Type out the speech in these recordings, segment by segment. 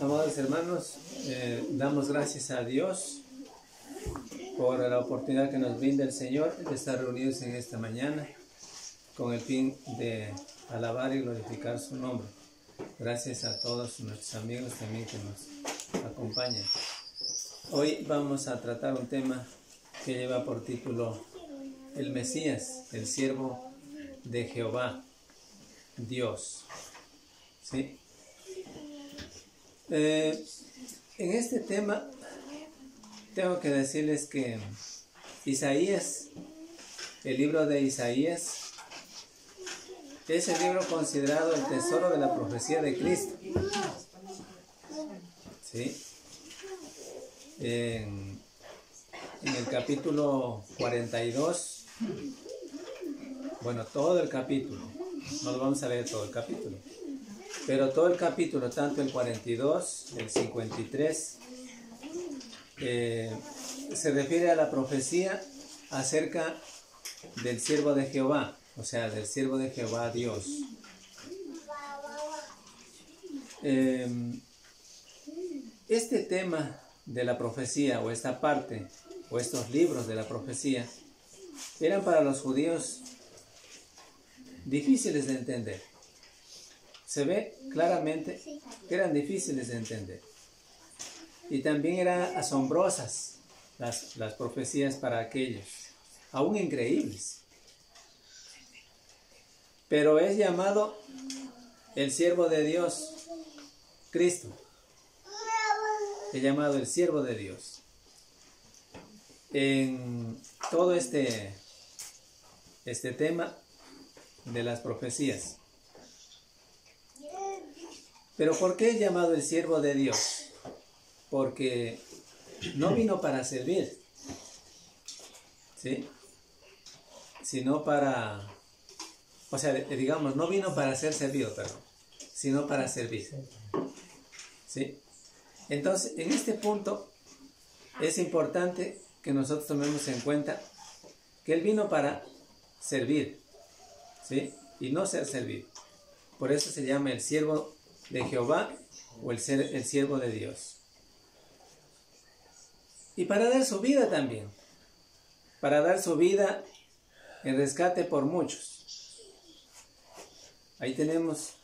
Amados hermanos, damos gracias a Dios por la oportunidad que nos brinda el Señor de estar reunidos en esta mañana con el fin de alabar y glorificar su nombre. Gracias a todos nuestros amigos también que nos acompañan. Hoy vamos a tratar un tema que lleva por título El Mesías, el siervo de Jehová, Dios. ¿Sí? En este tema tengo que decirles que Isaías, el libro de Isaías, es el libro considerado el tesoro de la profecía de Cristo. ¿Sí? En el capítulo 42, bueno, todo el capítulo, no lo vamos a leer todo el capítulo, pero todo el capítulo, tanto el 42, el 53, se refiere a la profecía acerca del siervo de Jehová, o sea, del siervo de Jehová Dios. Este tema de la profecía, o esta parte, o estos libros de la profecía, eran para los judíos difíciles de entender. Se ve claramente que eran difíciles de entender. Y también eran asombrosas las profecías para aquellos, aún increíbles. Pero es llamado el siervo de Dios, Cristo. Es llamado el siervo de Dios. En todo este tema de las profecías. Pero ¿por qué es llamado el siervo de Dios? Porque no vino para servir, ¿sí? Sino para, o sea, digamos, no vino para ser servido, perdón, sino para servir, ¿sí? Entonces, en este punto es importante que nosotros tomemos en cuenta que Él vino para servir, ¿sí? Y no ser servido. Por eso se llama el siervo de Jehová o el siervo de Dios. Y para dar su vida también, para dar su vida en rescate por muchos. Ahí tenemos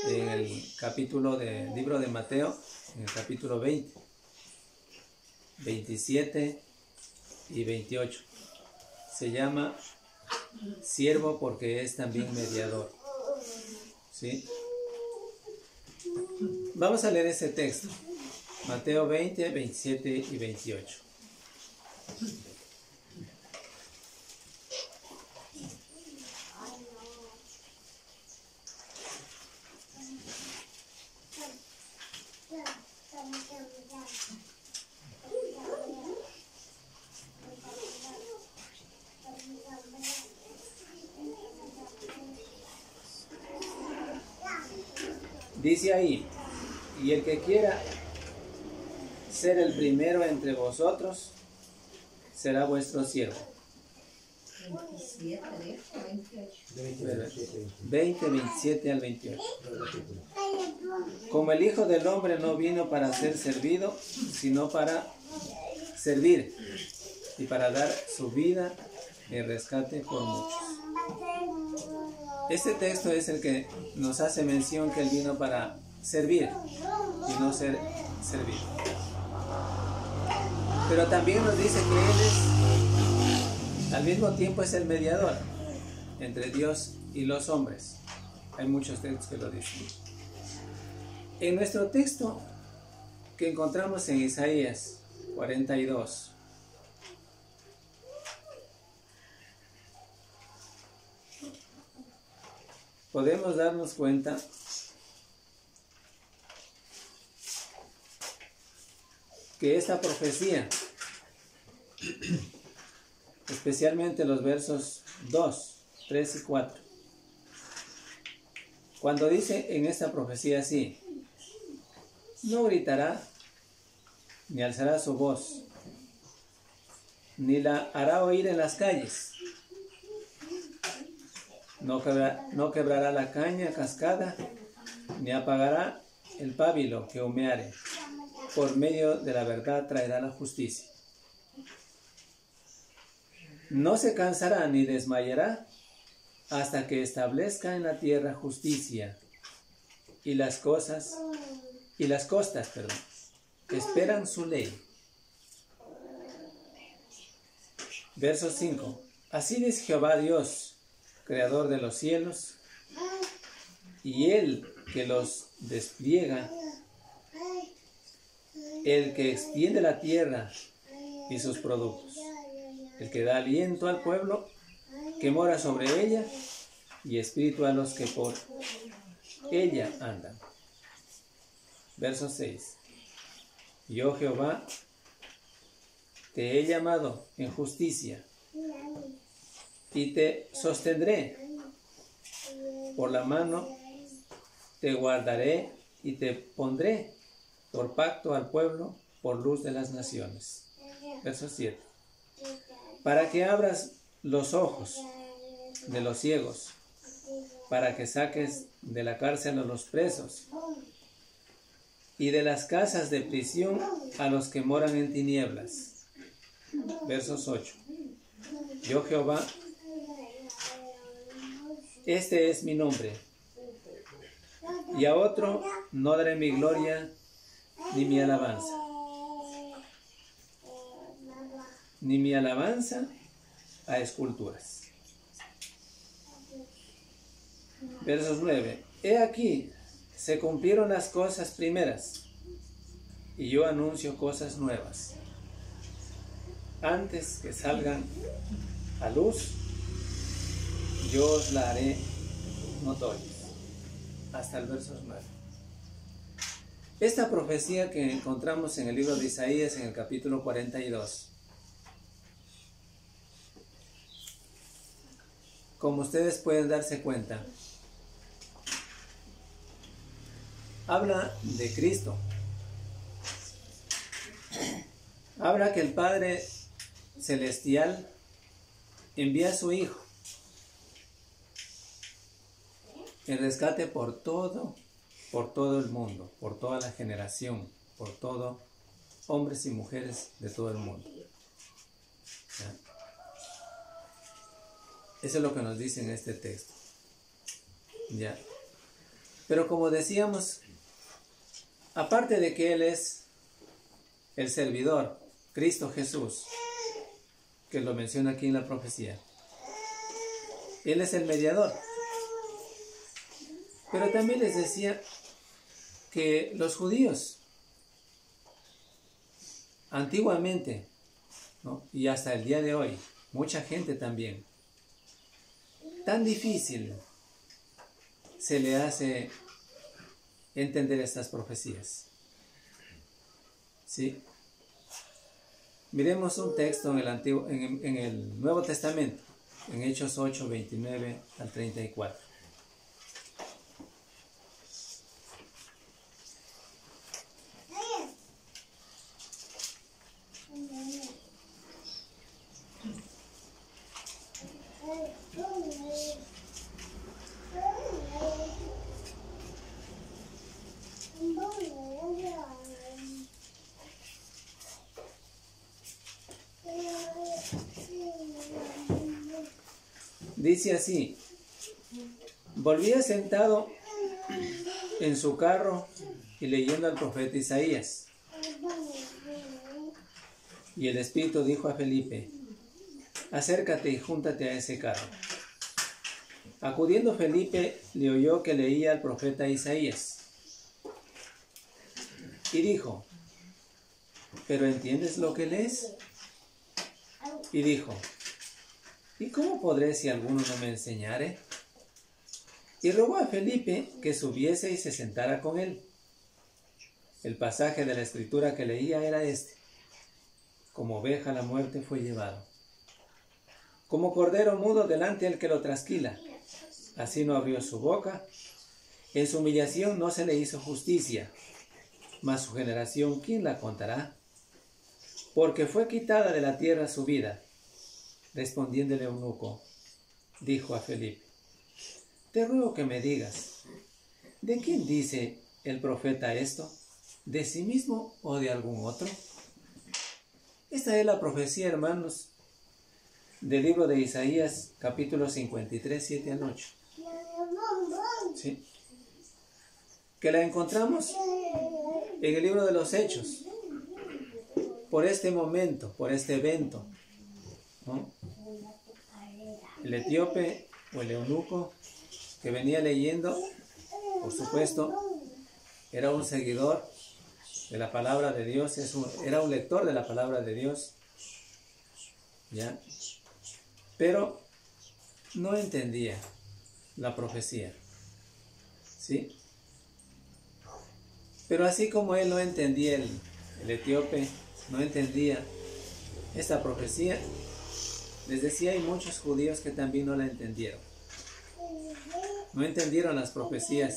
en el capítulo del libro de Mateo, en el capítulo 20, 27 y 28. Se llama siervo porque es también mediador. ¿Sí? Vamos a leer ese texto. Mateo 20, 27 y 28. Dice ahí, y el que quiera ser el primero entre vosotros, será vuestro siervo. 20, 27 al 28. Como el Hijo del Hombre no vino para ser servido, sino para servir y para dar su vida en rescate por muchos. Este texto es el que nos hace mención que Él vino para servir y no ser servido. Pero también nos dice que Él es, al mismo tiempo es el mediador entre Dios y los hombres. Hay muchos textos que lo dicen. En nuestro texto que encontramos en Isaías 42, podemos darnos cuenta que esta profecía, especialmente los versos 2, 3 y 4, cuando dice en esta profecía así, no gritará, ni alzará su voz, ni la hará oír en las calles, no quebrará la caña cascada, ni apagará el pábilo que humeare. Por medio de la verdad traerá la justicia. No se cansará ni desmayará hasta que establezca en la tierra justicia, y las costas, esperan su ley. Verso 5. Así dice Jehová Dios, creador de los cielos, y el que los despliega, el que extiende la tierra y sus productos, el que da aliento al pueblo que mora sobre ella, y espíritu a los que por ella andan. Verso 6. Yo, Jehová, te he llamado en justicia, y te sostendré por la mano, te guardaré y te pondré por pacto al pueblo, por luz de las naciones. Verso 7. Para que abras los ojos de los ciegos, para que saques de la cárcel a los presos, y de las casas de prisión a los que moran en tinieblas. Versos 8. Yo, Jehová, este es mi nombre, y a otro no daré mi gloria ni mi alabanza. Ni mi alabanza a esculturas. Versos 9. He aquí, se cumplieron las cosas primeras, y yo anuncio cosas nuevas. Antes que salgan a luz, yo os la haré notorias. Hasta el verso 9. Esta profecía que encontramos en el libro de Isaías, en el capítulo 42. Como ustedes pueden darse cuenta, habla de Cristo. Habla que el Padre Celestial envía a su Hijo en rescate por todo el mundo, por toda la generación, por todos hombres y mujeres de todo el mundo. ¿Ya? Eso es lo que nos dice en este texto. ¿Ya? Pero como decíamos, aparte de que Él es el servidor, Cristo Jesús, que lo menciona aquí en la profecía, Él es el mediador. Pero también les decía que los judíos, antiguamente, ¿no?, y hasta el día de hoy, mucha gente también, tan difícil se le hace entender estas profecías. ¿Sí? Miremos un texto en el Nuevo Testamento, en Hechos 8, 29 al 34. Dice así: volvía sentado en su carro y leyendo al profeta Isaías. Y el Espíritu dijo a Felipe: acércate y júntate a ese carro. Acudiendo Felipe, le oyó que leía al profeta Isaías. Y dijo: ¿pero entiendes lo que lees? Y dijo: ¿y cómo podré si alguno no me enseñare? Y rogó a Felipe que subiese y se sentara con él. El pasaje de la escritura que leía era este: como oveja a la muerte fue llevado, como cordero mudo delante del que lo trasquila, así no abrió su boca. En su humillación no se le hizo justicia, mas su generación, ¿quién la contará? Porque fue quitada de la tierra su vida. Respondiendo el eunuco, dijo a Felipe: te ruego que me digas, ¿de quién dice el profeta esto? ¿De sí mismo o de algún otro? Esta es la profecía, hermanos, del libro de Isaías, capítulo 53, 7 al 8. ¿Sí? Que la encontramos en el libro de los Hechos, por este momento, por este evento, ¿no? El etíope o el eunuco que venía leyendo, por supuesto, era un seguidor de la palabra de Dios, era un lector de la palabra de Dios, ¿ya? Pero no entendía la profecía, ¿sí? Pero así como él no entendía, el etíope no entendía esta profecía, les decía, hay muchos judíos que también no la entendieron. No entendieron las profecías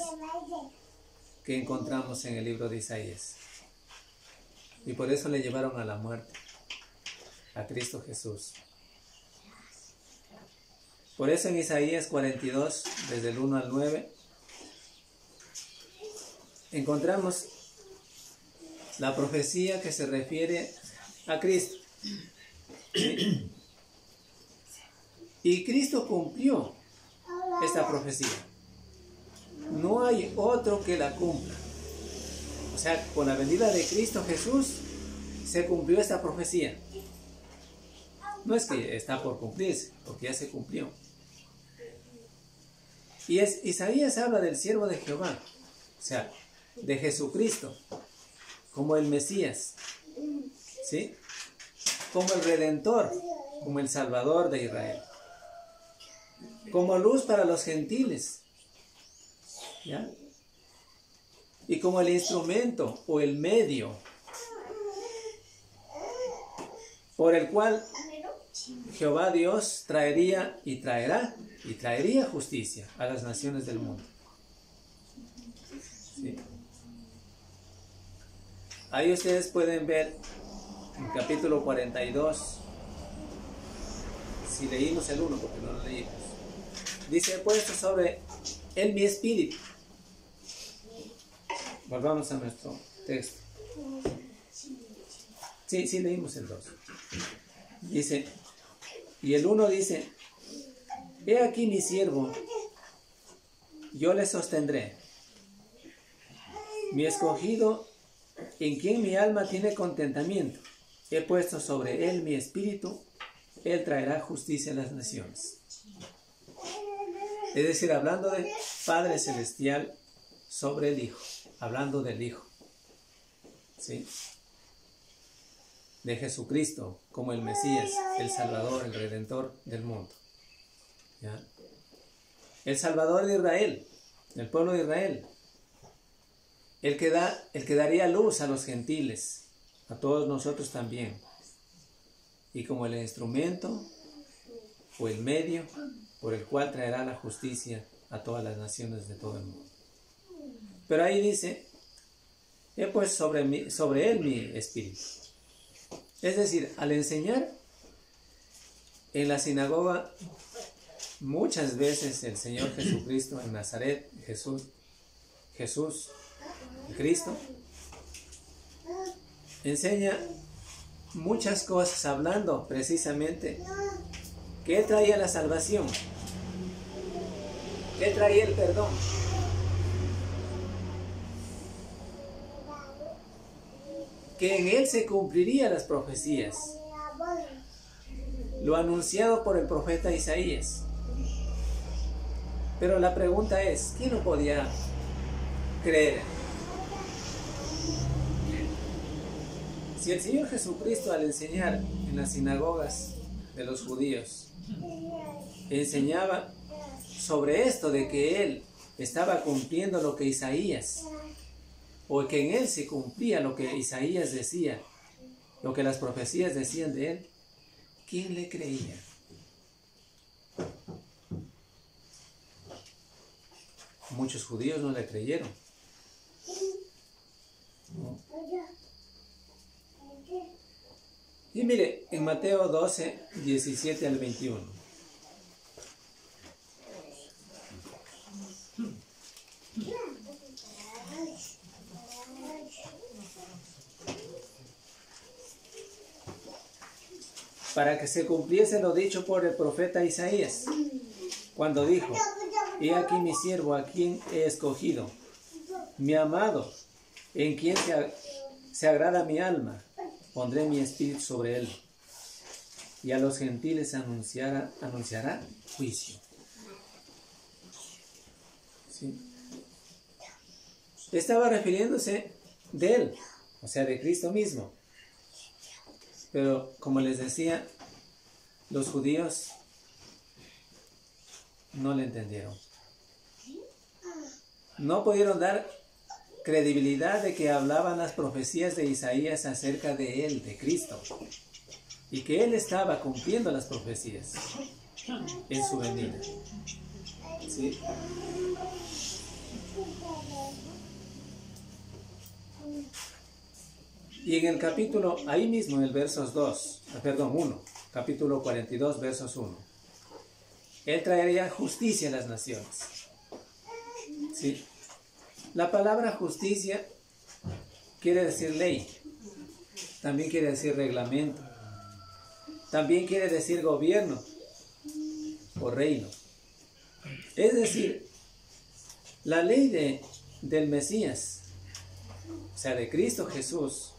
que encontramos en el libro de Isaías. Y por eso le llevaron a la muerte, a Cristo Jesús. Por eso en Isaías 42, desde el 1 al 9, encontramos la profecía que se refiere a Cristo. ¿Sí? Y Cristo cumplió esta profecía. No hay otro que la cumpla. O sea, con la venida de Cristo Jesús se cumplió esta profecía. No es que está por cumplirse, porque ya se cumplió. Y Isaías habla del siervo de Jehová, o sea, de Jesucristo, como el Mesías, ¿sí? Como el Redentor, como el Salvador de Israel, como luz para los gentiles, ¿ya? Y como el instrumento o el medio por el cual Jehová Dios traería y traería justicia a las naciones del mundo. ¿Sí? Ahí ustedes pueden ver en capítulo 42, si leímos el 1, porque no lo leímos, dice, he puesto sobre él mi espíritu. Volvamos a nuestro texto. Sí, leímos el 2. Dice, y el 1 dice, he aquí mi siervo, yo le sostendré, mi escogido, en quien mi alma tiene contentamiento. He puesto sobre él mi espíritu, él traerá justicia a las naciones. Es decir, hablando de Padre Celestial sobre el Hijo, hablando del Hijo, ¿sí? De Jesucristo como el Mesías, el Salvador, el Redentor del mundo, ¿ya? El Salvador de Israel, del pueblo de Israel, el que daría luz a los gentiles, a todos nosotros también, y como el instrumento o el medio por el cual traerá la justicia a todas las naciones de todo el mundo. Pero ahí dice, he puesto sobre él mi espíritu. Es decir, al enseñar en la sinagoga, muchas veces el Señor Jesucristo en Nazaret, Jesús, Cristo, enseña muchas cosas hablando precisamente que Él traía la salvación, que Él traía el perdón. Que en Él se cumplirían las profecías, lo anunciado por el profeta Isaías. Pero la pregunta es, ¿quién no podía creer? Si el Señor Jesucristo, al enseñar en las sinagogas de los judíos, enseñaba sobre esto de que Él estaba cumpliendo lo que Isaías, o que en Él se cumplía lo que Isaías decía, lo que las profecías decían de Él, ¿quién le creía? Muchos judíos no le creyeron. ¿No? Y mire, en Mateo 12, 17 al 21. para que se cumpliese lo dicho por el profeta Isaías, cuando dijo: he aquí mi siervo, a quien he escogido, mi amado, en quien se agrada mi alma. Pondré mi espíritu sobre él, y a los gentiles anunciará juicio. ¿Sí? Estaba refiriéndose de él, o sea, de Cristo mismo. Pero como les decía, los judíos no le entendieron. No pudieron dar credibilidad de que hablaban las profecías de Isaías acerca de él, de Cristo, y que él estaba cumpliendo las profecías en su venida. ¿Sí? Y en el capítulo, ahí mismo en el versos 1, capítulo 42, versos 1, él traería justicia a las naciones. ¿Sí? La palabra justicia quiere decir ley, también quiere decir reglamento, también quiere decir gobierno o reino. Es decir, la ley del Mesías, o sea, de Cristo Jesús,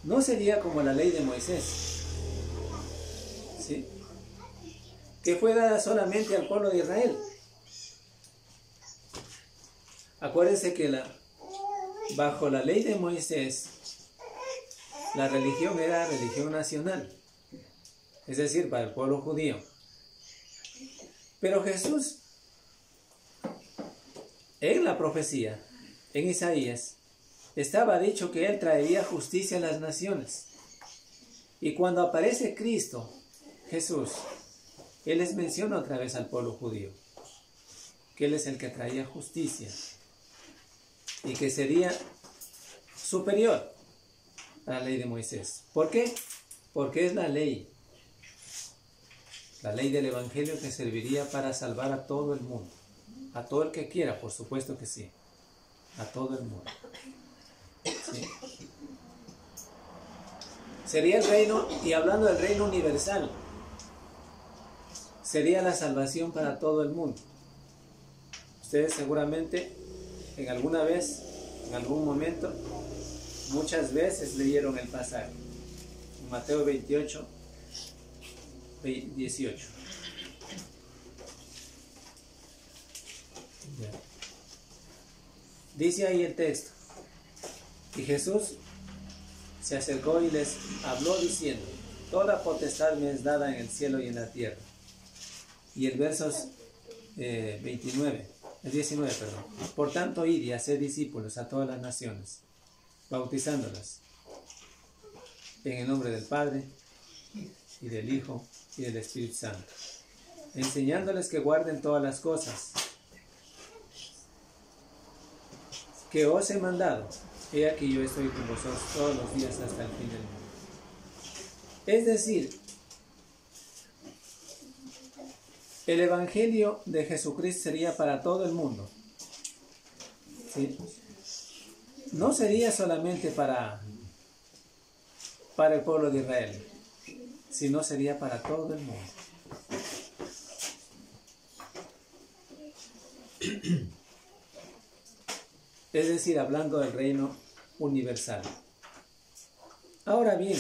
no sería como la ley de Moisés, ¿sí?, que fue dada solamente al pueblo de Israel. Acuérdense que bajo la ley de Moisés, la religión era religión nacional, es decir, para el pueblo judío. Pero Jesús, en la profecía, en Isaías, estaba dicho que él traería justicia a las naciones. Y cuando aparece Cristo, Jesús, él les menciona otra vez al pueblo judío, que él es el que traía justicia y que sería superior a la ley de Moisés. ¿Por qué? Porque es la ley del Evangelio, que serviría para salvar a todo el mundo, a todo el que quiera, por supuesto que sí, a todo el mundo. ¿Sí? Sería el reino, y hablando del reino universal, sería la salvación para todo el mundo. Ustedes seguramente en alguna vez, en algún momento, muchas veces leyeron el pasaje. En Mateo 28, 18. Dice ahí el texto: y Jesús se acercó y les habló diciendo: toda potestad me es dada en el cielo y en la tierra. Y el versos 19, por tanto, id y haced discípulos a todas las naciones, bautizándolas en el nombre del Padre, y del Hijo, y del Espíritu Santo, enseñándoles que guarden todas las cosas que os he mandado. He aquí, yo estoy con vosotros todos los días hasta el fin del mundo. Es decir, el Evangelio de Jesucristo sería para todo el mundo. ¿Sí? No sería solamente para el pueblo de Israel, sino sería para todo el mundo. Es decir, hablando del reino universal. Ahora bien,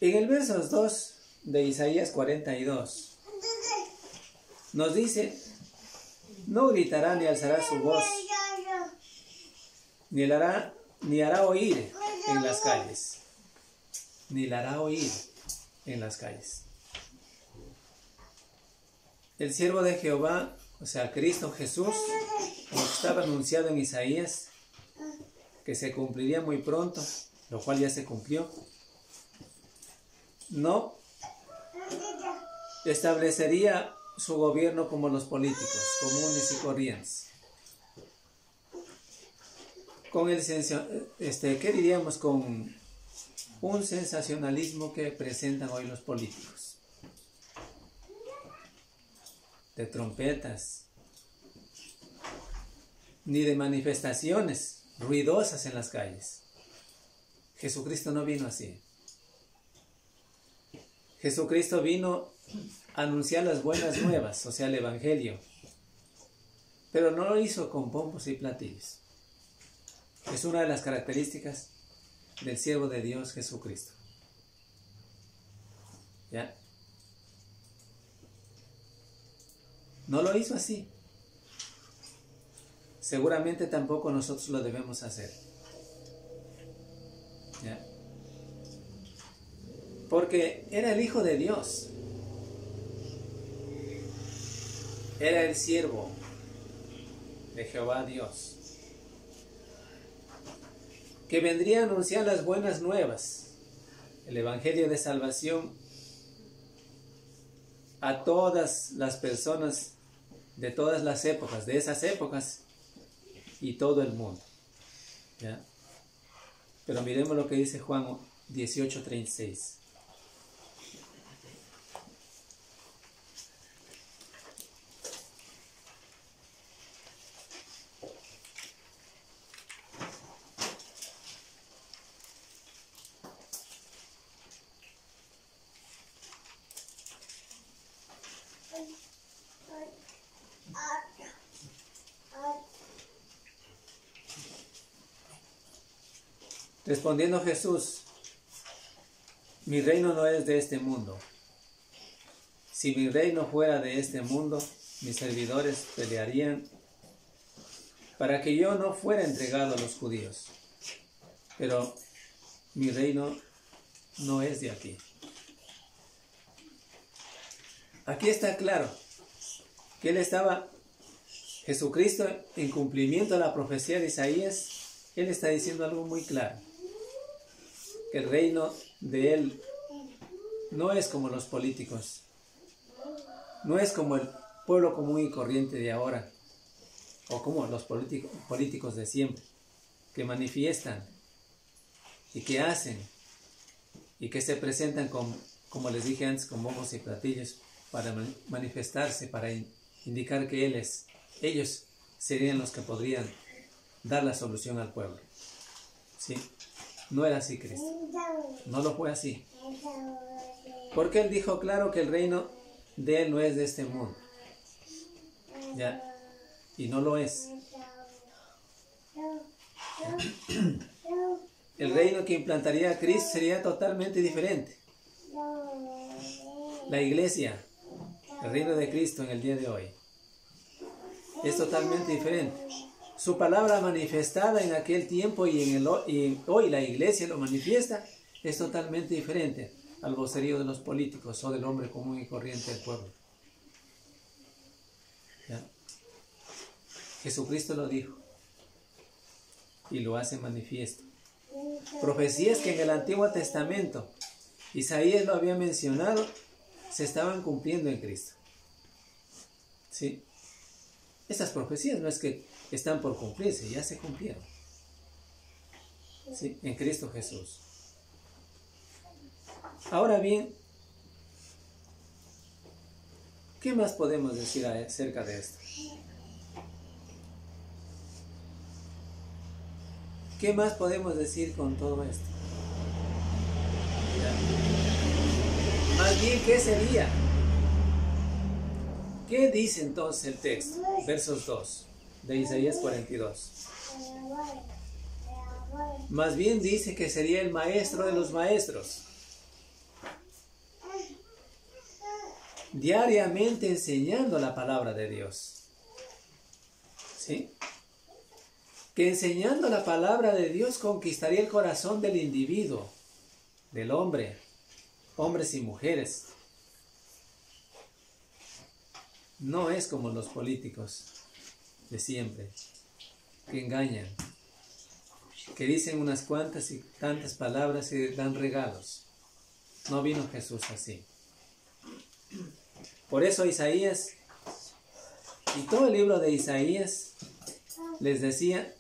en el verso 2 de Isaías 42, nos dice: no gritará ni alzará su voz, ni hará oír en las calles. Ni la hará oír en las calles. El siervo de Jehová, o sea, Cristo Jesús, como estaba anunciado en Isaías, que se cumpliría muy pronto, lo cual ya se cumplió, no establecería su gobierno como los políticos, comunes y corrientes. Con ¿qué diríamos? Con un sensacionalismo que presentan hoy los políticos, de trompetas, ni de manifestaciones ruidosas en las calles. Jesucristo no vino así. Jesucristo vino a anunciar las buenas nuevas, o sea, el Evangelio. Pero no lo hizo con pompos y platillos. Es una de las características del siervo de Dios Jesucristo. ¿Ya? No lo hizo así. Seguramente tampoco nosotros lo debemos hacer. ¿Ya? Porque era el Hijo de Dios. Era el siervo de Jehová Dios, que vendría a anunciar las buenas nuevas, el Evangelio de salvación a todas las personas de todas las épocas, de esas épocas y todo el mundo. ¿Ya? Pero miremos lo que dice Juan 18:36. Respondiendo Jesús: mi reino no es de este mundo. Si mi reino fuera de este mundo, mis servidores pelearían para que yo no fuera entregado a los judíos. Pero mi reino no es de aquí. Aquí está claro que Jesucristo, en cumplimiento a la profecía de Isaías, Él está diciendo algo muy claro. Que el reino de Él no es como los políticos, no es como el pueblo común y corriente de ahora, o como los políticos de siempre, que manifiestan y que hacen y que se presentan como les dije antes, con bombos y platillos para manifestarse, para indicar que ellos serían los que podrían dar la solución al pueblo. ¿Sí? No era así Cristo. No lo fue así. Porque Él dijo claro que el reino de Él no es de este mundo. ¿Ya? Y no lo es. El reino que implantaría Cristo sería totalmente diferente. La iglesia, el reino de Cristo en el día de hoy, es totalmente diferente. Su palabra manifestada en aquel tiempo y hoy la iglesia lo manifiesta, es totalmente diferente al vocerío de los políticos o del hombre común y corriente del pueblo. ¿Ya? Jesucristo lo dijo y lo hace manifiesto. Profecías que en el Antiguo Testamento Isaías lo había mencionado, se estaban cumpliendo en Cristo. ¿Sí? Estas profecías no es que están por cumplirse, ya se cumplieron. ¿Sí? En Cristo Jesús. Ahora bien, ¿qué más podemos decir acerca de esto? ¿Qué más podemos decir con todo esto? ¿Ya? Más bien, ¿qué sería? ¿Qué dice entonces el texto? Versos 2 de Isaías 42. Más bien dice que sería el maestro de los maestros. Diariamente enseñando la palabra de Dios. ¿Sí? Que enseñando la palabra de Dios conquistaría el corazón del individuo, del hombre, hombres y mujeres. No es como los políticos de siempre, que engañan, que dicen unas cuantas y tantas palabras y dan regalos. No vino Jesús así. Por eso Isaías y todo el libro de Isaías les decía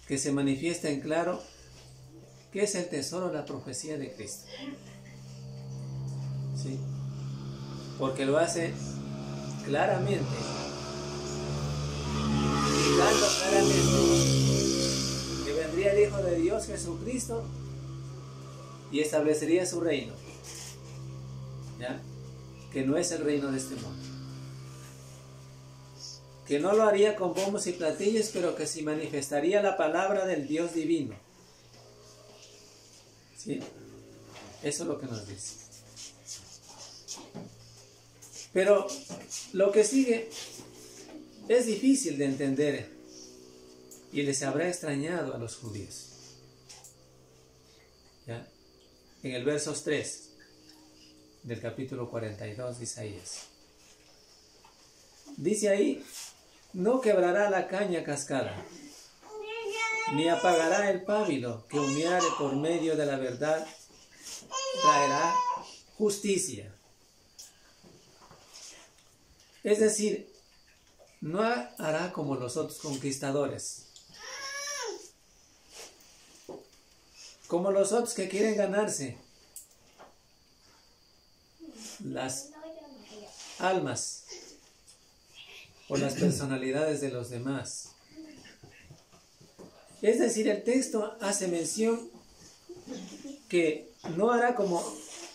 que se manifiesta en claro que es el tesoro de la profecía de Cristo. ¿Sí? Porque lo hace claramente, indicando claramente que vendría el Hijo de Dios Jesucristo y establecería su reino. ¿ya? Que no es el reino de este mundo. Que no lo haría con bombos y platillos, pero que sí manifestaría la palabra del Dios divino. ¿Sí? Eso es lo que nos dice. Pero lo que sigue es difícil de entender y les habrá extrañado a los judíos. ¿Ya? En el versos 3 del capítulo 42 de Isaías. Dice ahí: no quebrará la caña cascada, ni apagará el pábilo que humeare por medio de la verdad, traerá justicia. Es decir, no hará como los otros conquistadores, como los otros que quieren ganarse las almas o las personalidades de los demás. Es decir, el texto hace mención que no hará como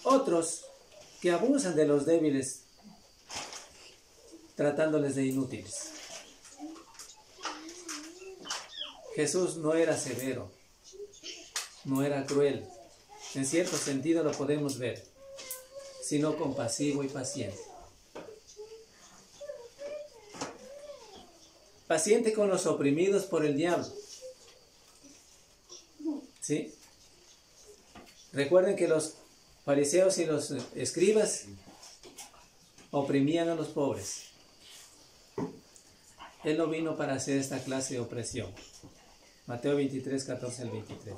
otros que abusan de los débiles, tratándoles de inútiles. Jesús no era severo, no era cruel, en cierto sentido lo podemos ver, sino compasivo y paciente. Paciente con los oprimidos por el diablo. ¿Sí? Recuerden que los fariseos y los escribas oprimían a los pobres. Él no vino para hacer esta clase de opresión. Mateo 23, 14 al 23.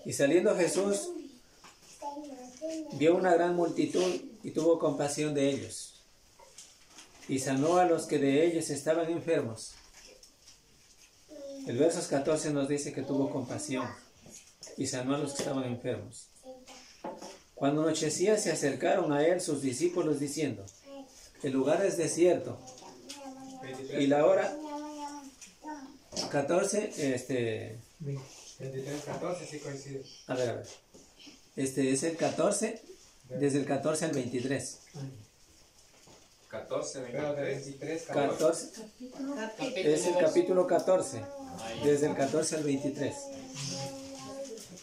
Y saliendo Jesús, vio una gran multitud y tuvo compasión de ellos, y sanó a los que de ellos estaban enfermos. El verso 14 nos dice que tuvo compasión y sanó a los que estaban enfermos. Cuando anochecía, se acercaron a él sus discípulos diciendo: el lugar es desierto y la hora 14, 23, 14, sí coincide. a ver, este es el 14, desde el 14 al 23. 14, 23, 14, es el capítulo 14, desde el 14 al 23.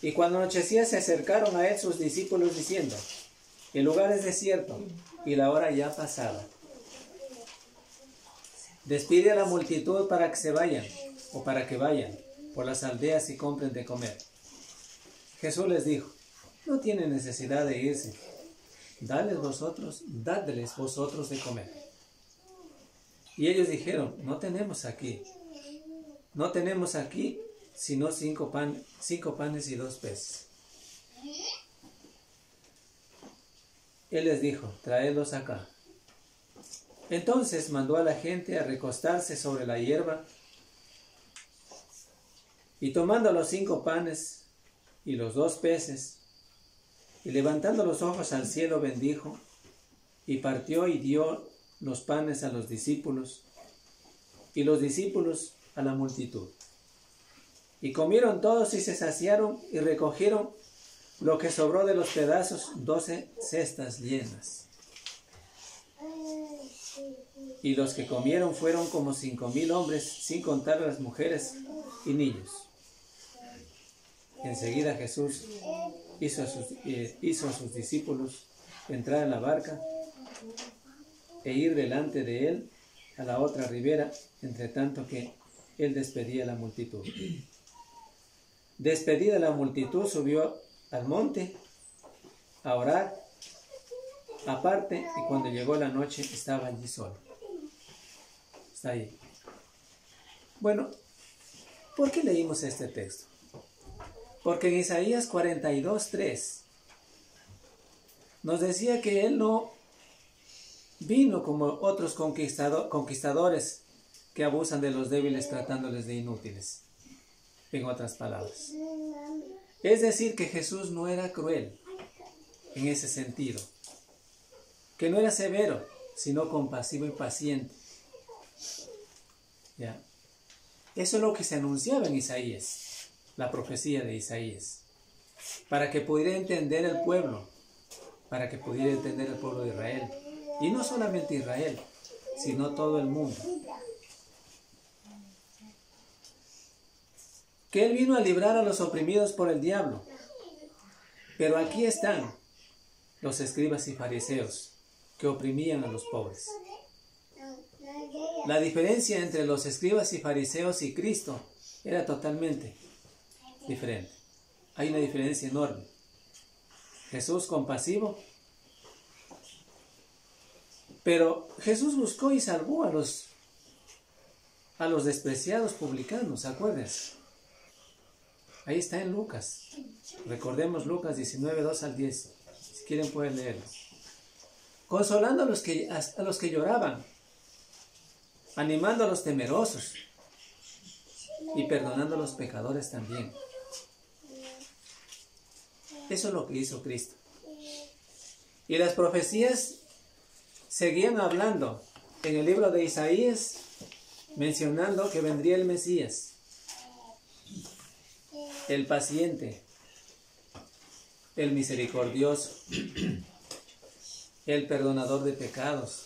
Y cuando anochecía, se acercaron a él sus discípulos diciendo: el lugar es desierto y la hora ya pasada. Despide a la multitud para que se vayan, o para que vayan por las aldeas y compren de comer. Jesús les dijo: no tienen necesidad de irse, dadles vosotros de comer. Y ellos dijeron: no tenemos aquí sino 5 panes y 2 peces. Él les dijo: traedlos acá. Entonces mandó a la gente a recostarse sobre la hierba, y tomando los 5 panes y los 2 peces, y levantando los ojos al cielo, bendijo, y partió y dio los panes a los discípulos, y los discípulos a la multitud. Y comieron todos y se saciaron, y recogieron lo que sobró de los pedazos, 12 cestas llenas. Y los que comieron fueron como 5,000 hombres, sin contar las mujeres y niños. Enseguida Jesús hizo a sus discípulos entrar en la barca e ir delante de él a la otra ribera, entre tanto que él despedía a la multitud. Despedida la multitud, subió al monte a orar aparte, y cuando llegó la noche estaba allí solo. Está ahí. Bueno, ¿por qué leímos este texto? Porque en Isaías 42:3 nos decía que él no vino como otros conquistadores que abusan de los débiles tratándoles de inútiles, en otras palabras. Es decir, que Jesús no era cruel en ese sentido, que no era severo, sino compasivo y paciente. ¿Ya? Eso es lo que se anunciaba en Isaías, la profecía de Isaías, para que pudiera entender el pueblo, para que pudiera entender el pueblo de Israel. Y no solamente Israel, sino todo el mundo. Que Él vino a librar a los oprimidos por el diablo. Pero aquí están los escribas y fariseos que oprimían a los pobres. La diferencia entre los escribas y fariseos y Cristo era totalmente diferente. Hay una diferencia enorme. Jesús compasivo, pero Jesús buscó y salvó a los despreciados publicanos, acuérdense. Ahí está en Lucas. Recordemos Lucas 19, 2 al 10. Si quieren pueden leerlo. Consolando a los que lloraban, animando a los temerosos y perdonando a los pecadores también. Eso es lo que hizo Cristo. Y las profecías seguían hablando en el libro de Isaías, mencionando que vendría el Mesías, el paciente, el misericordioso, el perdonador de pecados.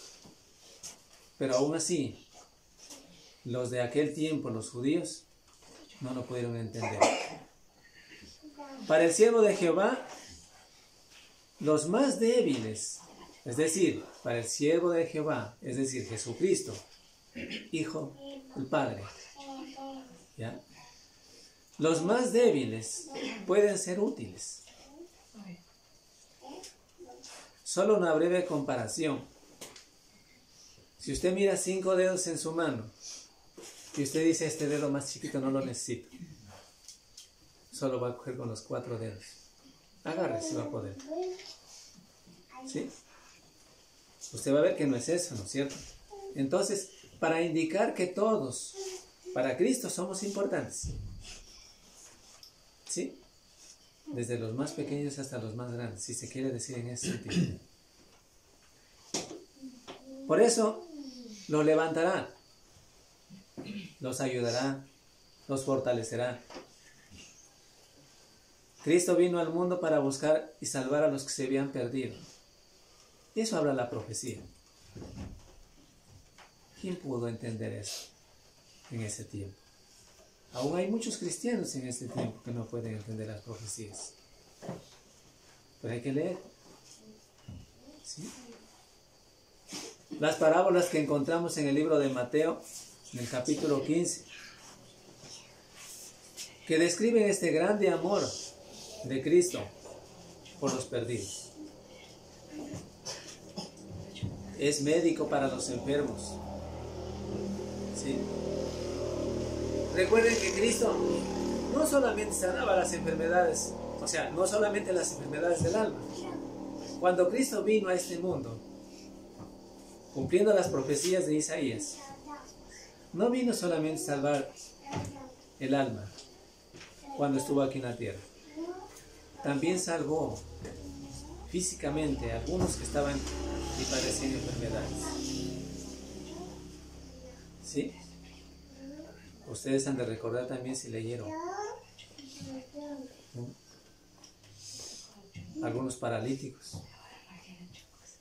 Pero aún así, los de aquel tiempo, los judíos, no lo pudieron entender. Para el siervo de Jehová, los más débiles, es decir, para el siervo de Jehová, es decir, Jesucristo, Hijo del Padre, ¿ya? Los más débiles pueden ser útiles. Solo una breve comparación. Si usted mira 5 dedos en su mano y usted dice, este dedo más chiquito no lo necesito, solo va a coger con los 4 dedos. Agarre si va a poder. ¿Sí? Usted va a ver que no es eso, ¿no es cierto? Entonces, para indicar que todos, para Cristo, somos importantes. ¿Sí? Desde los más pequeños hasta los más grandes, si se quiere decir en ese sentido. Por eso, los levantará, los ayudará, los fortalecerá. Cristo vino al mundo para buscar y salvar a los que se habían perdido. Eso habla la profecía. ¿Quién pudo entender eso en ese tiempo? Aún hay muchos cristianos en este tiempo que no pueden entender las profecías. Pero hay que leer. ¿Sí? Las parábolas que encontramos en el libro de Mateo, en el capítulo 15, que describen este grande amor de Cristo por los perdidos. Es médico para los enfermos. ¿Sí? Recuerden que Cristo no solamente sanaba las enfermedades, o sea, no solamente las enfermedades del alma. Cuando Cristo vino a este mundo, cumpliendo las profecías de Isaías, no vino solamente a salvar el alma cuando estuvo aquí en la tierra. También salvó físicamente a algunos que estaban y padecían enfermedades. ¿Sí? Ustedes han de recordar también si leyeron. Algunos paralíticos.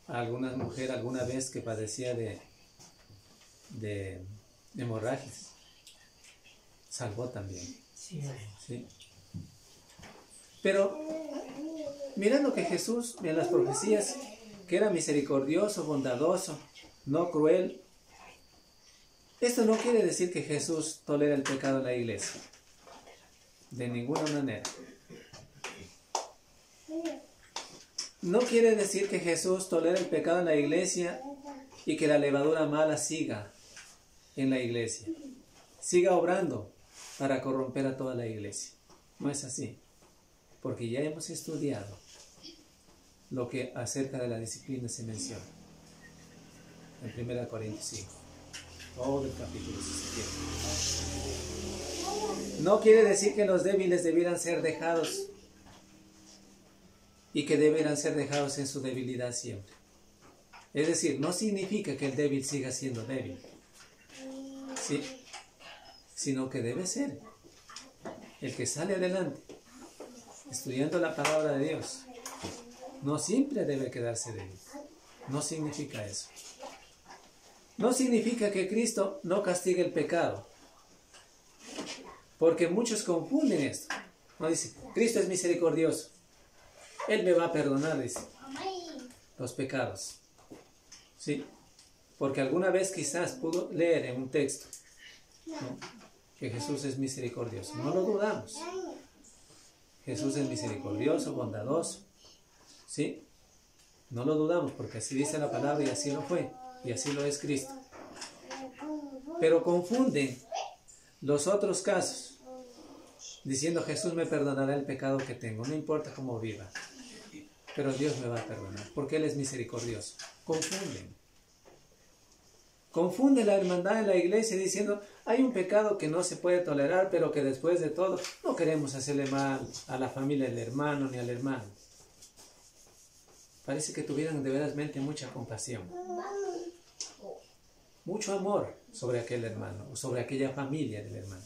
Alguna mujer alguna vez que padecía de hemorragias. Salvó también. ¿Sí? Pero mirando que Jesús en las profecías, que era misericordioso, bondadoso, no cruel, esto no quiere decir que Jesús tolera el pecado en la iglesia. De ninguna manera. No quiere decir que Jesús tolera el pecado en la iglesia y que la levadura mala siga en la iglesia. Siga obrando para corromper a toda la iglesia. No es así. Porque ya hemos estudiado lo que acerca de la disciplina se menciona en 1 Corintios 5. Todo el capítulo, si se quiere. No quiere decir que los débiles debieran ser dejados y que deberán ser dejados en su debilidad siempre. Es decir, no significa que el débil siga siendo débil, ¿sí? Sino que debe ser el que sale adelante, estudiando la palabra de Dios. No siempre debe quedarse débil. No significa eso. No significa que Cristo no castigue el pecado, porque muchos confunden esto. No dice, Cristo es misericordioso, Él me va a perdonar, dice, los pecados. ¿Sí? Porque alguna vez quizás pudo leer en un texto, ¿no?, que Jesús es misericordioso. No lo dudamos. Jesús es misericordioso, bondadoso. ¿Sí? No lo dudamos porque así dice la palabra y así lo fue. Y así lo es Cristo. Pero confunden los otros casos, diciendo Jesús me perdonará el pecado que tengo, no importa cómo viva, pero Dios me va a perdonar, porque Él es misericordioso. Confunde la hermandad en la iglesia diciendo, hay un pecado que no se puede tolerar, pero que después de todo no queremos hacerle mal a la familia del hermano ni al hermano. Parece que tuvieran de veras mucha compasión, mucho amor sobre aquel hermano o sobre aquella familia del hermano.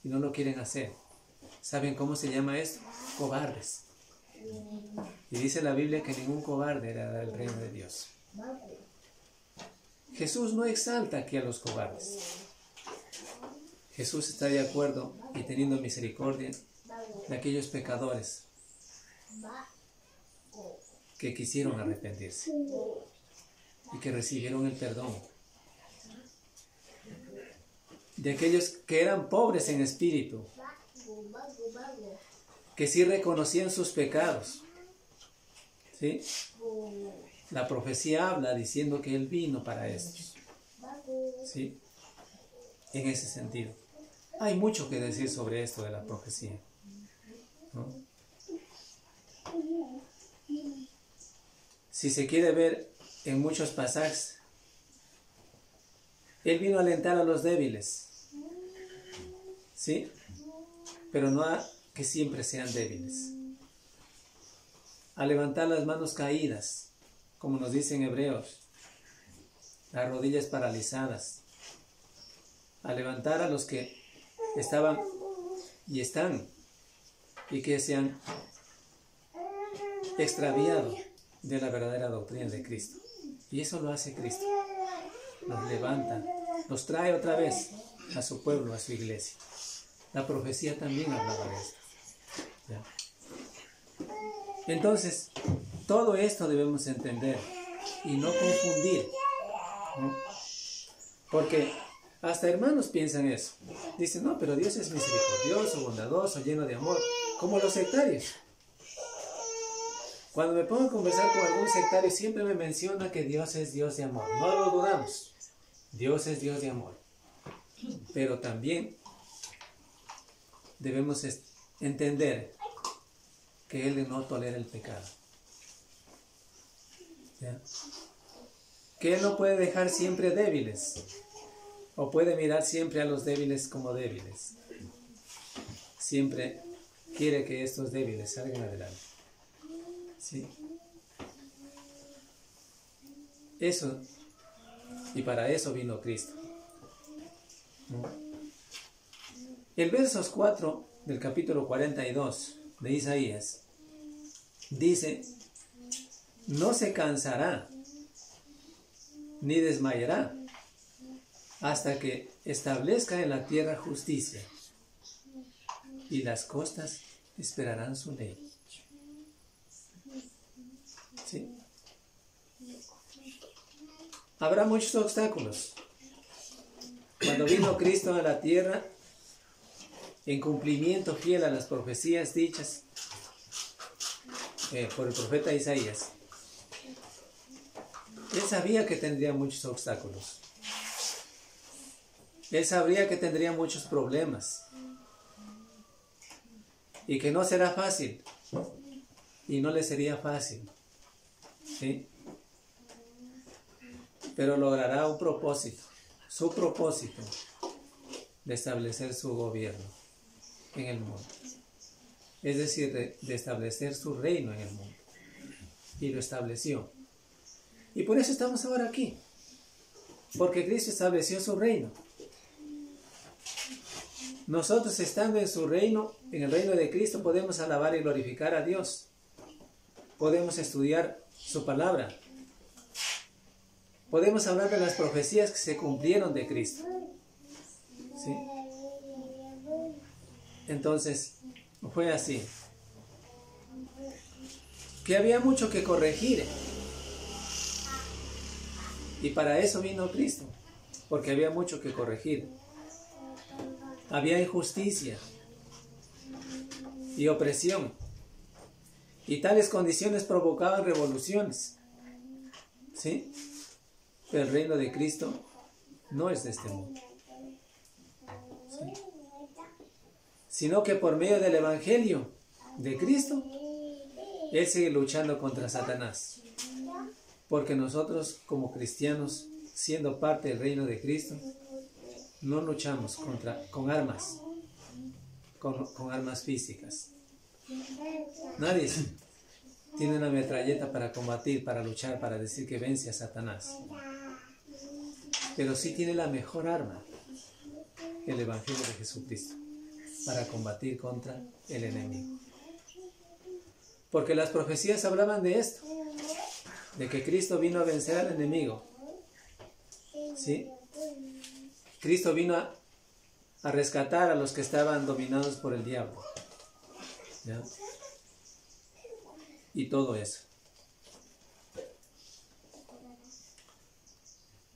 Y no lo quieren hacer. ¿Saben cómo se llama esto? Cobardes. Y dice la Biblia que ningún cobarde heredará el reino de Dios. Jesús no exalta aquí a los cobardes. Jesús está de acuerdo y teniendo misericordia de aquellos pecadores que quisieron arrepentirse y que recibieron el perdón. De aquellos que eran pobres en espíritu, que sí reconocían sus pecados. ¿Sí? La profecía habla diciendo que Él vino para estos. ¿Sí? En ese sentido. Hay mucho que decir sobre esto de la profecía, ¿no? Si se quiere ver en muchos pasajes, Él vino a alentar a los débiles, ¿sí? Pero no a que siempre sean débiles. A levantar las manos caídas, como nos dicen Hebreos, las rodillas paralizadas. A levantar a los que estaban y están y que se han extraviado de la verdadera doctrina de Cristo. Y eso lo hace Cristo. Los levanta, los trae otra vez a su pueblo, a su iglesia. La profecía también hablaba de esto. ¿Ya? Entonces, todo esto debemos entender y no confundir, ¿no? Porque hasta hermanos piensan eso. Dicen, no, pero Dios es misericordioso, bondadoso, lleno de amor, como los sectarios. Cuando me pongo a conversar con algún sectario, siempre me menciona que Dios es Dios de amor. No lo dudamos. Dios es Dios de amor. Pero también debemos entender que Él no tolera el pecado. ¿Ya? Que Él no puede dejar siempre débiles, o puede mirar siempre a los débiles como débiles. Siempre quiere que estos débiles salgan adelante. ¿Sí? Eso, y para eso vino Cristo. ¿No? El versos 4 del capítulo 42 de Isaías dice, no se cansará ni desmayará hasta que establezca en la tierra justicia y las costas esperarán su ley. ¿Sí? Habrá muchos obstáculos. Cuando vino Cristo a la tierra, en cumplimiento fiel a las profecías dichas por el profeta Isaías, Él sabía que tendría muchos obstáculos. Él sabría que tendría muchos problemas y que no será fácil y no le sería fácil, ¿sí? Pero logrará un propósito, su propósito de establecer su gobierno en el mundo. Es decir, de establecer su reino en el mundo. Y lo estableció. Y por eso estamos ahora aquí. Porque Cristo estableció su reino. Nosotros, estando en su reino, en el reino de Cristo, podemos alabar y glorificar a Dios. Podemos estudiar su palabra. Podemos hablar de las profecías que se cumplieron de Cristo. ¿Sí? Entonces, fue así. Que había mucho que corregir. Y para eso vino Cristo. Porque había mucho que corregir. Había injusticia y opresión. Y tales condiciones provocaban revoluciones. ¿Sí? Pero el reino de Cristo no es de este mundo. ¿Sí? Sino que por medio del Evangelio de Cristo, Él sigue luchando contra Satanás. Porque nosotros, como cristianos, siendo parte del reino de Cristo, no luchamos con armas, con armas físicas. Nadie tiene una metralleta para combatir, para luchar, para decir que vence a Satanás. Pero sí tiene la mejor arma, el Evangelio de Jesucristo, para combatir contra el enemigo. Porque las profecías hablaban de esto, de que Cristo vino a vencer al enemigo. ¿Sí? Cristo vino a rescatar a los que estaban dominados por el diablo. ¿Ya? Y todo eso.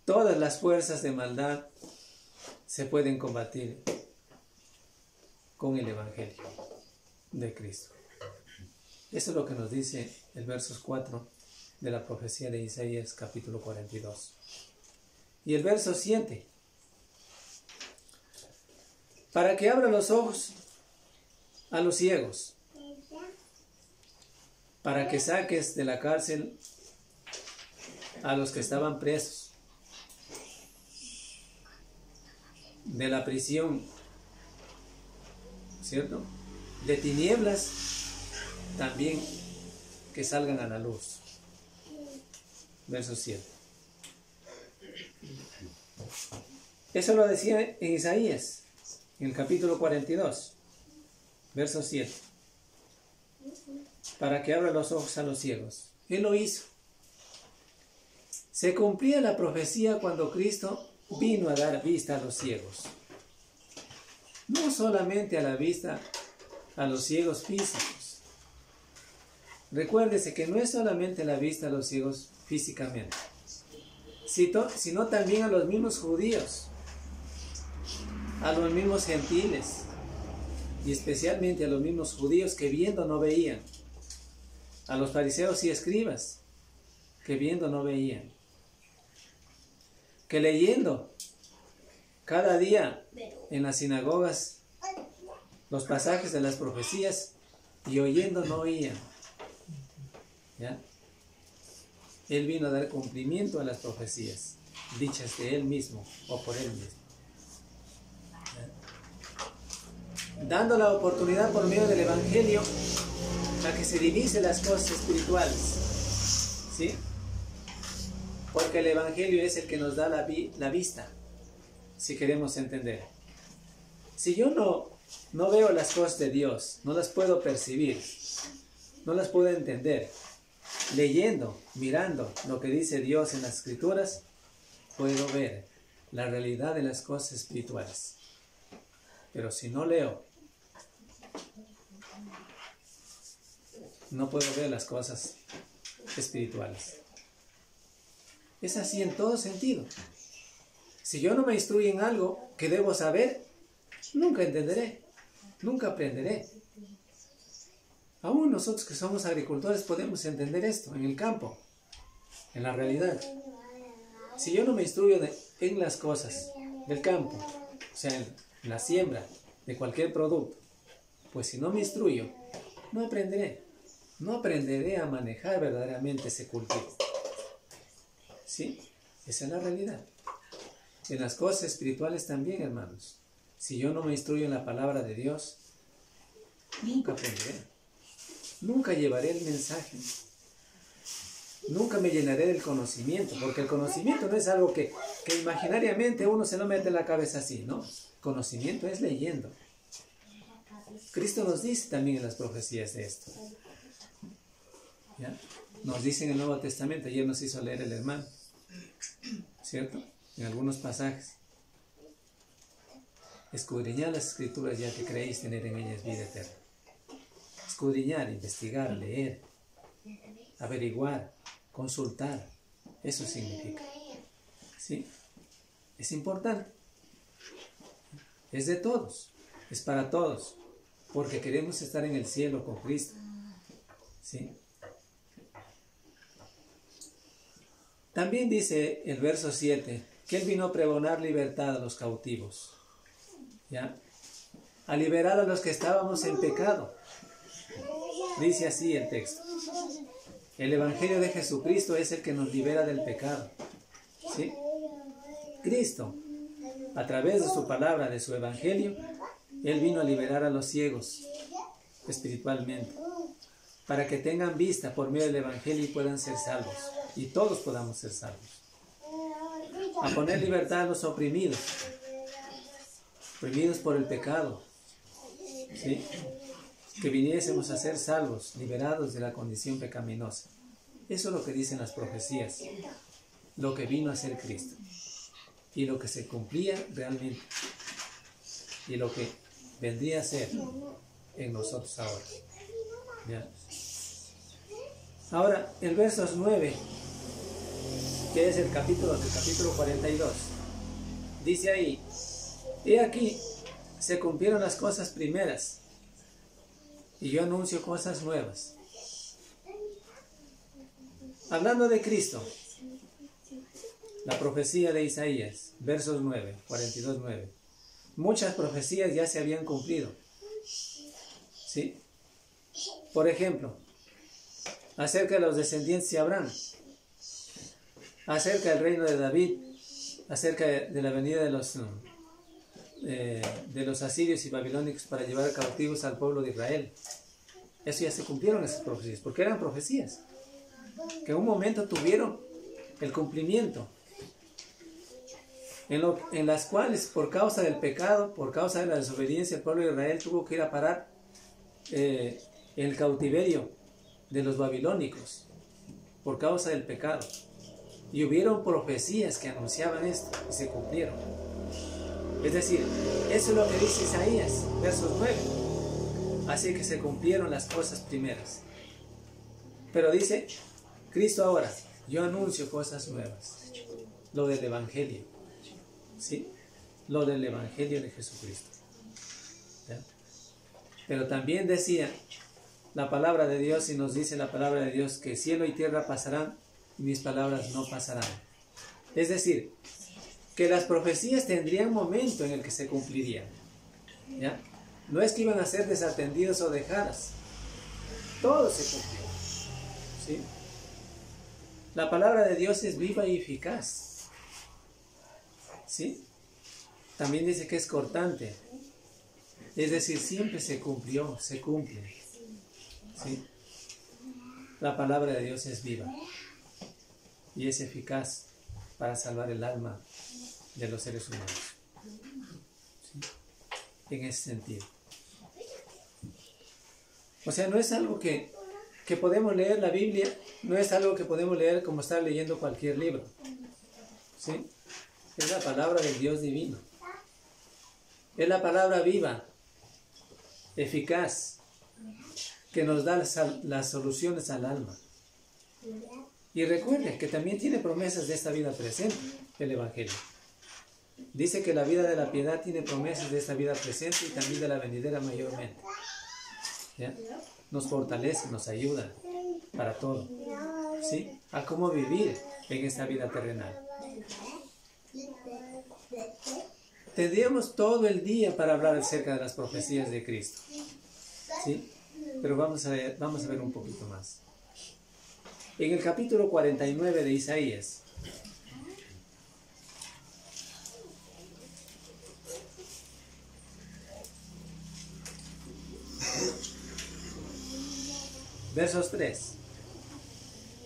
Todas las fuerzas de maldad se pueden combatir con el Evangelio de Cristo. Eso es lo que nos dice el verso 4 de la profecía de Isaías capítulo 42. Y el verso 7. Para que abra los ojos a los ciegos, para que saques de la cárcel a los que estaban presos, de la prisión, ¿cierto? De tinieblas, también que salgan a la luz. Verso 7. Eso lo decía en Isaías, en el capítulo 42, verso 7. Para que abra los ojos a los ciegos. Él lo hizo. Se cumplía la profecía cuando Cristo vino a dar vista a los ciegos. No solamente a la vista a los ciegos físicos. Recuérdese que no es solamente la vista a los ciegos físicamente, sino también a los mismos judíos, a los mismos gentiles, y especialmente a los mismos judíos que viendo no veían, a los fariseos y escribas que viendo no veían, que leyendo cada día en las sinagogas los pasajes de las profecías y oyendo no oían. ¿Ya? Él vino a dar cumplimiento a las profecías dichas de Él mismo o por Él mismo. ¿Ya? Dando la oportunidad por medio del Evangelio a que se divisen las cosas espirituales. ¿Sí? Porque el Evangelio es el que nos da la vista, si queremos entender. Si yo no veo las cosas de Dios, no las puedo percibir, no las puedo entender, leyendo, mirando lo que dice Dios en las Escrituras, puedo ver la realidad de las cosas espirituales. Pero si no leo, no puedo ver las cosas espirituales. Es así en todo sentido. Si yo no me instruyo en algo que debo saber, nunca entenderé, nunca aprenderé. Aún nosotros que somos agricultores podemos entender esto en el campo, en la realidad. Si yo no me instruyo en las cosas del campo, o sea, en la siembra de cualquier producto, pues si no me instruyo, no aprenderé. No aprenderé a manejar verdaderamente ese cultivo. ¿Sí? Esa es la realidad. en las cosas espirituales también, hermanos. Si yo no me instruyo en la palabra de Dios, nunca aprenderé. Nunca llevaré el mensaje. Nunca me llenaré del conocimiento, porque el conocimiento no es algo que imaginariamente uno se lo mete en la cabeza así, ¿no? Conocimiento es leyendo. Cristo nos dice también en las profecías de esto. ¿Ya? Nos dice en el Nuevo Testamento, ayer nos hizo leer el hermano, ¿cierto? En algunos pasajes. Escudriñad las escrituras ya que creéis tener en ellas vida eterna. Escudriñar, investigar, leer, averiguar, consultar, eso significa. ¿Sí? Es importante. Es de todos, es para todos, porque queremos estar en el cielo con Cristo. ¿Sí? También dice el verso 7, que Él vino a pregonar libertad a los cautivos, ¿ya? A liberar a los que estábamos en pecado. Dice así el texto. El Evangelio de Jesucristo es el que nos libera del pecado. ¿Sí? Cristo, a través de su palabra, de su Evangelio, Él vino a liberar a los ciegos espiritualmente, para que tengan vista por medio del Evangelio y puedan ser salvos, y todos podamos ser salvos. A poner libertad a los oprimidos por el pecado, ¿sí? Que viniésemos a ser salvos, liberados de la condición pecaminosa. Eso es lo que dicen las profecías, lo que vino a ser Cristo, y lo que se cumplía realmente, y lo que vendría a ser en nosotros ahora. ¿Ya? Ahora, el verso 9, que es el capítulo 42, dice ahí, he aquí, se cumplieron las cosas primeras, y yo anuncio cosas nuevas. Hablando de Cristo, la profecía de Isaías, versos 9, 42, 9. Muchas profecías ya se habían cumplido. ¿Sí? Por ejemplo, acerca de los descendientes de Abraham, acerca del reino de David, acerca de la venida de los asirios y babilónicos para llevar cautivos al pueblo de Israel. Eso ya se cumplieron, esas profecías, porque eran profecías que en un momento tuvieron el cumplimiento, en las cuales por causa del pecado, por causa de la desobediencia, el pueblo de Israel tuvo que ir a parar el cautiverio de los babilónicos por causa del pecado. Y hubieron profecías que anunciaban esto y se cumplieron. Es decir, eso es lo que dice Isaías, versos 9. Así que se cumplieron las cosas primeras. Pero dice Cristo ahora, yo anuncio cosas nuevas. Lo del Evangelio. ¿Sí? Lo del Evangelio de Jesucristo. ¿Ya? Pero también decía la palabra de Dios, y nos dice la palabra de Dios, que cielo y tierra pasarán, y mis palabras no pasarán. Es decir, que las profecías tendrían momento en el que se cumplirían. ¿Ya? No es que iban a ser desatendidas o dejadas. Todo se cumplió. ¿Sí? La palabra de Dios es viva y eficaz. ¿Sí? También dice que es cortante. Es decir, siempre se cumplió, se cumple. ¿Sí? La palabra de Dios es viva y es eficaz para salvar el alma de los seres humanos. ¿Sí? En ese sentido. O sea, no es algo que podemos leer la Biblia, no es algo que podemos leer como estar leyendo cualquier libro. ¿Sí? Es la palabra del Dios divino. Es la palabra viva, eficaz, que nos da las soluciones al alma. Y recuerden que también tiene promesas de esta vida presente, el Evangelio. Dice que la vida de la piedad tiene promesas de esta vida presente y también de la venidera mayormente. ¿Ya? Nos fortalece, nos ayuda para todo. ¿Sí? A cómo vivir en esta vida terrenal. Tendríamos todo el día para hablar acerca de las profecías de Cristo. ¿Sí? Pero vamos a ver un poquito más. En el capítulo 49 de Isaías, Versos 3.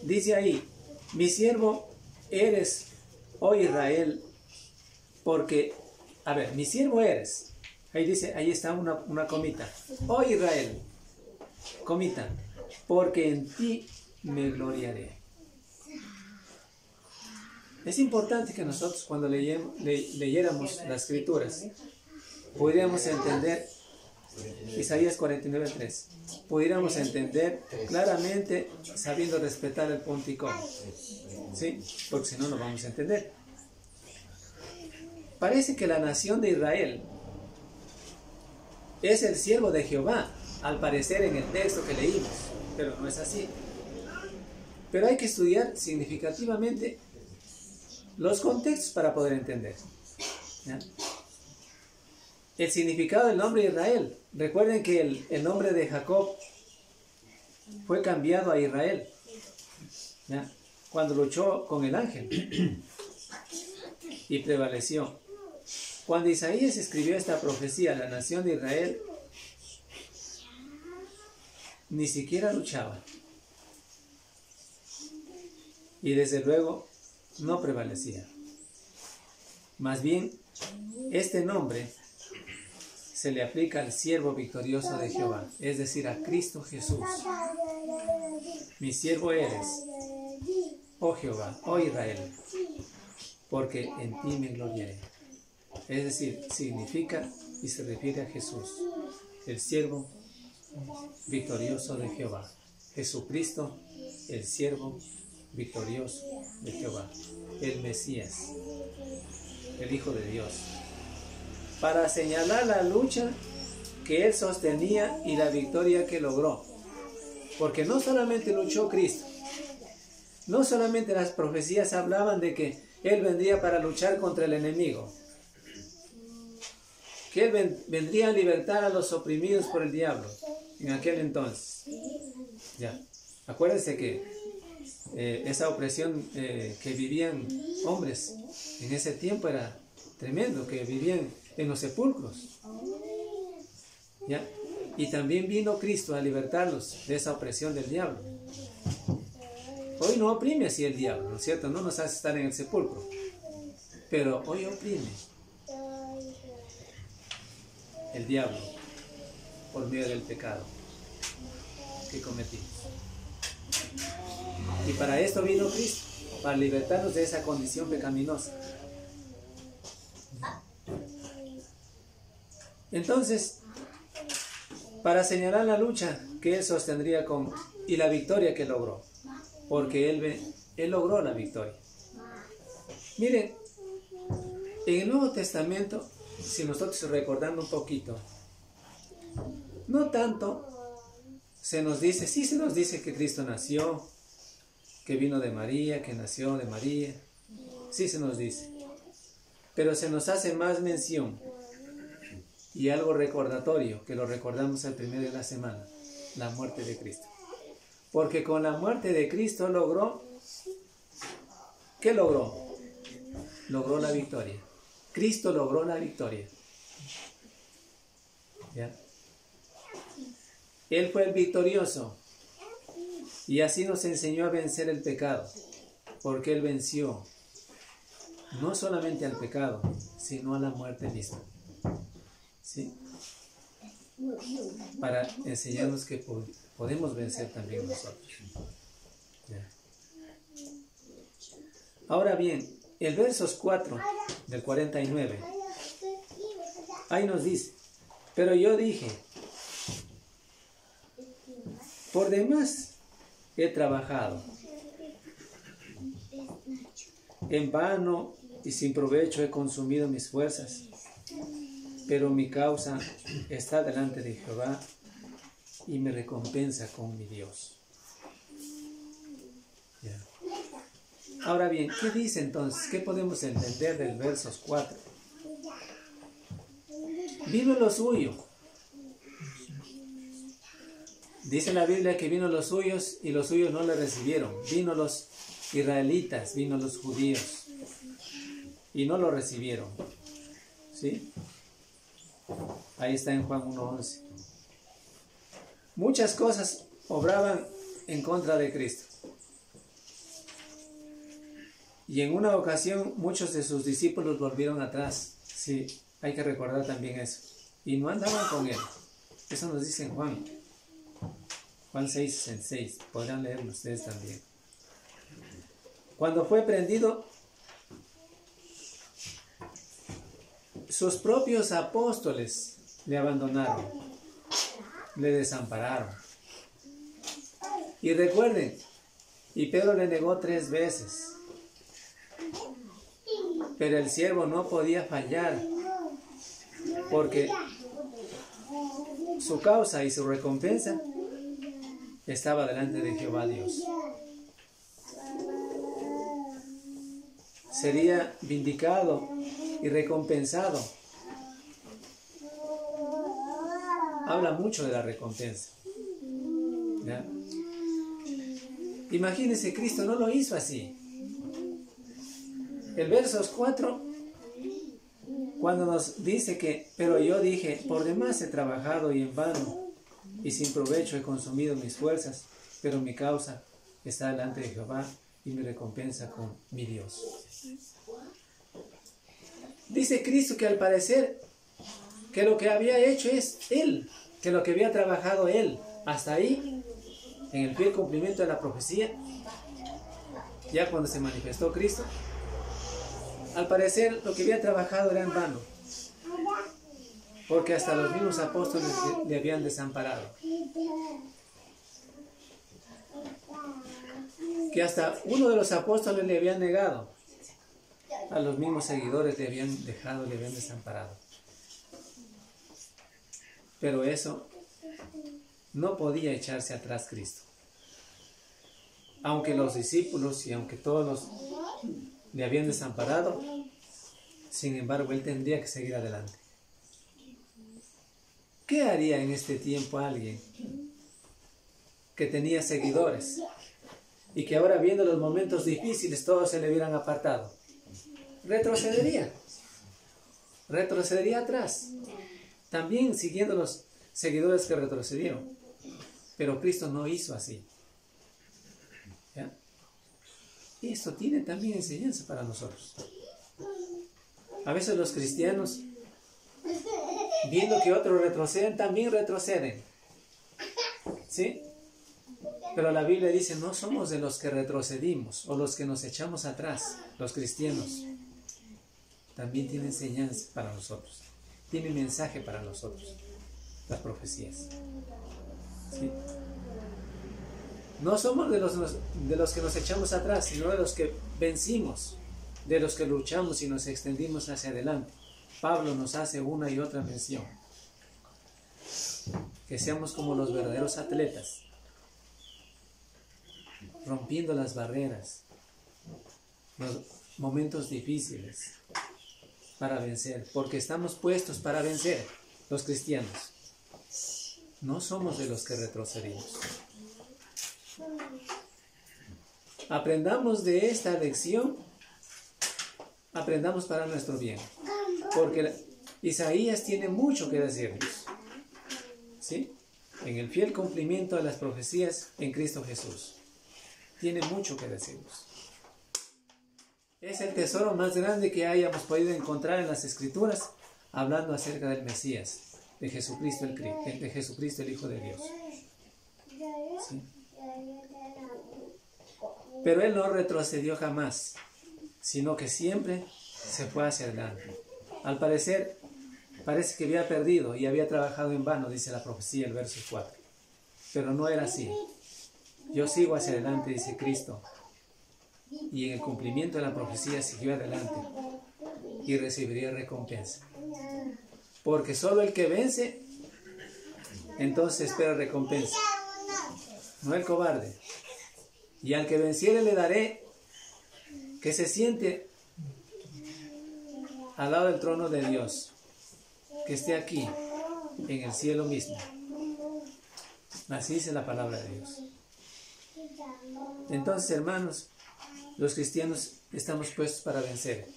Dice ahí, mi siervo eres, oh Israel, porque, a ver, mi siervo eres. Ahí dice, ahí está una comita. Oh Israel, comita, porque en ti me gloriaré. Es importante que nosotros cuando leyéramos las escrituras, pudiéramos entender Isaías 49:3. Pudiéramos entender claramente, sabiendo respetar el punto y coma. ¿Sí? Porque si no, no vamos a entender. Parece que la nación de Israel es el siervo de Jehová, al parecer en el texto que leímos, pero no es así. Pero hay que estudiar significativamente los contextos para poder entender. ¿Ya? El significado del nombre de Israel. Recuerden que el nombre de Jacob fue cambiado a Israel, ¿ya? Cuando luchó con el ángel y prevaleció. Cuando Isaías escribió esta profecía a la nación de Israel, ni siquiera luchaba. Y desde luego no prevalecía. Más bien, este nombre se le aplica al siervo victorioso de Jehová, es decir, a Cristo Jesús. Mi siervo eres, oh Jehová, oh Israel, porque en ti me gloriaré. Es decir, significa y se refiere a Jesús, el siervo victorioso de Jehová. Jesucristo, el siervo victorioso de Jehová, el Mesías, el Hijo de Dios, para señalar la lucha que él sostenía y la victoria que logró. Porque no solamente luchó Cristo, no solamente las profecías hablaban de que él vendría para luchar contra el enemigo, que él vendría a libertar a los oprimidos por el diablo en aquel entonces. Ya, acuérdense que esa opresión que vivían hombres en ese tiempo era tremendo, que vivían en los sepulcros. ¿Ya? Y también vino Cristo a libertarlos de esa opresión del diablo. Hoy no oprime así el diablo, ¿no es cierto? No nos hace estar en el sepulcro, pero hoy oprime el diablo por medio del pecado que cometimos. Y para esto vino Cristo, para libertarnos de esa condición pecaminosa. Entonces, para señalar la lucha que él sostendría y la victoria que logró, porque él logró la victoria. Miren, en el Nuevo Testamento, si nosotros recordando un poquito, no tanto se nos dice, sí se nos dice que Cristo nació, que vino de María, que nació de María, sí se nos dice, pero se nos hace más mención y algo recordatorio, que lo recordamos el primero de la semana, la muerte de Cristo. Porque con la muerte de Cristo ¿qué logró? Logró la victoria. Cristo logró la victoria. ¿Ya? Él fue el victorioso y así nos enseñó a vencer el pecado, porque Él venció no solamente al pecado, sino a la muerte misma. ¿Sí? Para enseñarnos que podemos vencer también nosotros. ¿Ya? Ahora bien, el versos 4 del 49, ahí nos dice, pero yo dije, por demás he trabajado, en vano y sin provecho he consumido mis fuerzas, pero mi causa está delante de Jehová y me recompensa con mi Dios. ¿Ya? Ahora bien, ¿qué dice entonces? ¿Qué podemos entender del versos 4? Vino lo suyo. Dice la Biblia que vino los suyos y los suyos no le recibieron. Vino los israelitas, vino los judíos y no lo recibieron. ¿Sí? Ahí está en Juan 1:11. muchas cosas obraban en contra de Cristo. Y en una ocasión muchos de sus discípulos volvieron atrás. Sí, hay que recordar también eso. Y no andaban con él. Eso nos dice en Juan 6:6. Podrán leerlo ustedes también. Cuando fue prendido, sus propios apóstoles le abandonaron, le desampararon. Y recuerden, y Pedro le negó 3 veces. Pero el siervo no podía fallar, porque su causa y su recompensa estaba delante de Jehová Dios. Sería vindicado y recompensado. Habla mucho de la recompensa. ¿Ya? Imagínense, Cristo no lo hizo así. El versos 4, cuando nos dice que, pero yo dije, por demás he trabajado y en vano, y sin provecho he consumido mis fuerzas, pero mi causa está delante de Jehová y mi recompensa con mi Dios. Dice Cristo que al parecer que lo que había hecho es Él, que lo que había trabajado Él, hasta ahí, en el fiel cumplimiento de la profecía, ya cuando se manifestó Cristo, al parecer lo que había trabajado era en vano, porque hasta los mismos apóstoles le habían desamparado. Que hasta uno de los apóstoles le habían negado, a los mismos seguidores le habían dejado, le habían desamparado. Pero eso no podía echarse atrás Cristo. Aunque los discípulos y aunque todos le habían desamparado, sin embargo, él tendría que seguir adelante. ¿Qué haría en este tiempo alguien que tenía seguidores y que ahora, viendo los momentos difíciles, todos se le hubieran apartado? Retrocedería atrás, también siguiendo los seguidores que retrocedieron. Pero Cristo no hizo así. ¿Ya? Y esto tiene también enseñanza para nosotros. A veces los cristianos, viendo que otros retroceden, también retroceden. ¿Sí? Pero la Biblia dice, no somos de los que retrocedimos o los que nos echamos atrás. Los cristianos también tienen enseñanza para nosotros. Tienen mensaje para nosotros, las profecías. ¿Sí? No somos de los que nos echamos atrás, sino de los que vencimos, de los que luchamos y nos extendimos hacia adelante. Pablo nos hace una y otra mención. Que seamos como los verdaderos atletas, rompiendo las barreras, los momentos difíciles, para vencer, porque estamos puestos para vencer, los cristianos. No somos de los que retrocedimos. Aprendamos de esta lección, aprendamos para nuestro bien, porque Isaías tiene mucho que decirnos, ¿sí? En el fiel cumplimiento de las profecías en Cristo Jesús. Tiene mucho que decirnos. Es el tesoro más grande que hayamos podido encontrar en las Escrituras, hablando acerca del Mesías, de Jesucristo el Hijo de Dios. ¿Sí? Pero Él no retrocedió jamás, sino que siempre se fue hacia adelante. Al parecer, parece que había perdido y había trabajado en vano, dice la profecía, el verso 4. Pero no era así. Yo sigo hacia adelante, dice Cristo. Y en el cumplimiento de la profecía siguió adelante y recibiría recompensa. Porque solo el que vence, entonces espera recompensa. No el cobarde. Y al que venciere le daré que se siente al lado del trono de Dios, que esté aquí, en el cielo mismo. Así dice la palabra de Dios. Entonces, hermanos, los cristianos estamos puestos para vencer.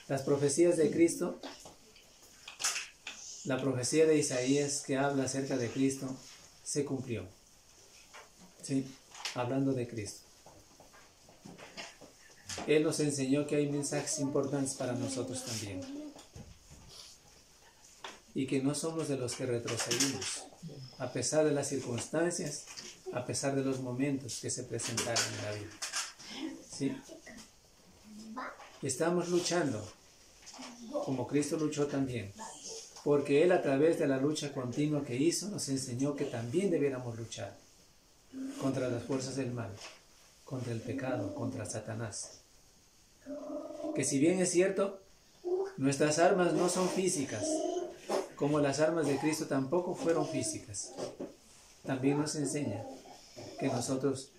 Las profecías de Cristo, la profecía de Isaías que habla acerca de Cristo, se cumplió. ¿Sí? Hablando de Cristo. Él nos enseñó que hay mensajes importantes para nosotros también. Y que no somos de los que retrocedimos, a pesar de las circunstancias, a pesar de los momentos que se presentaron en la vida. ¿Sí? Estamos luchando, como Cristo luchó también, porque Él a través de la lucha continua que hizo, nos enseñó que también debiéramos luchar contra las fuerzas del mal, contra el pecado, contra Satanás. Que si bien es cierto, nuestras armas no son físicas, como las armas de Cristo tampoco fueron físicas. También nos enseña que nosotros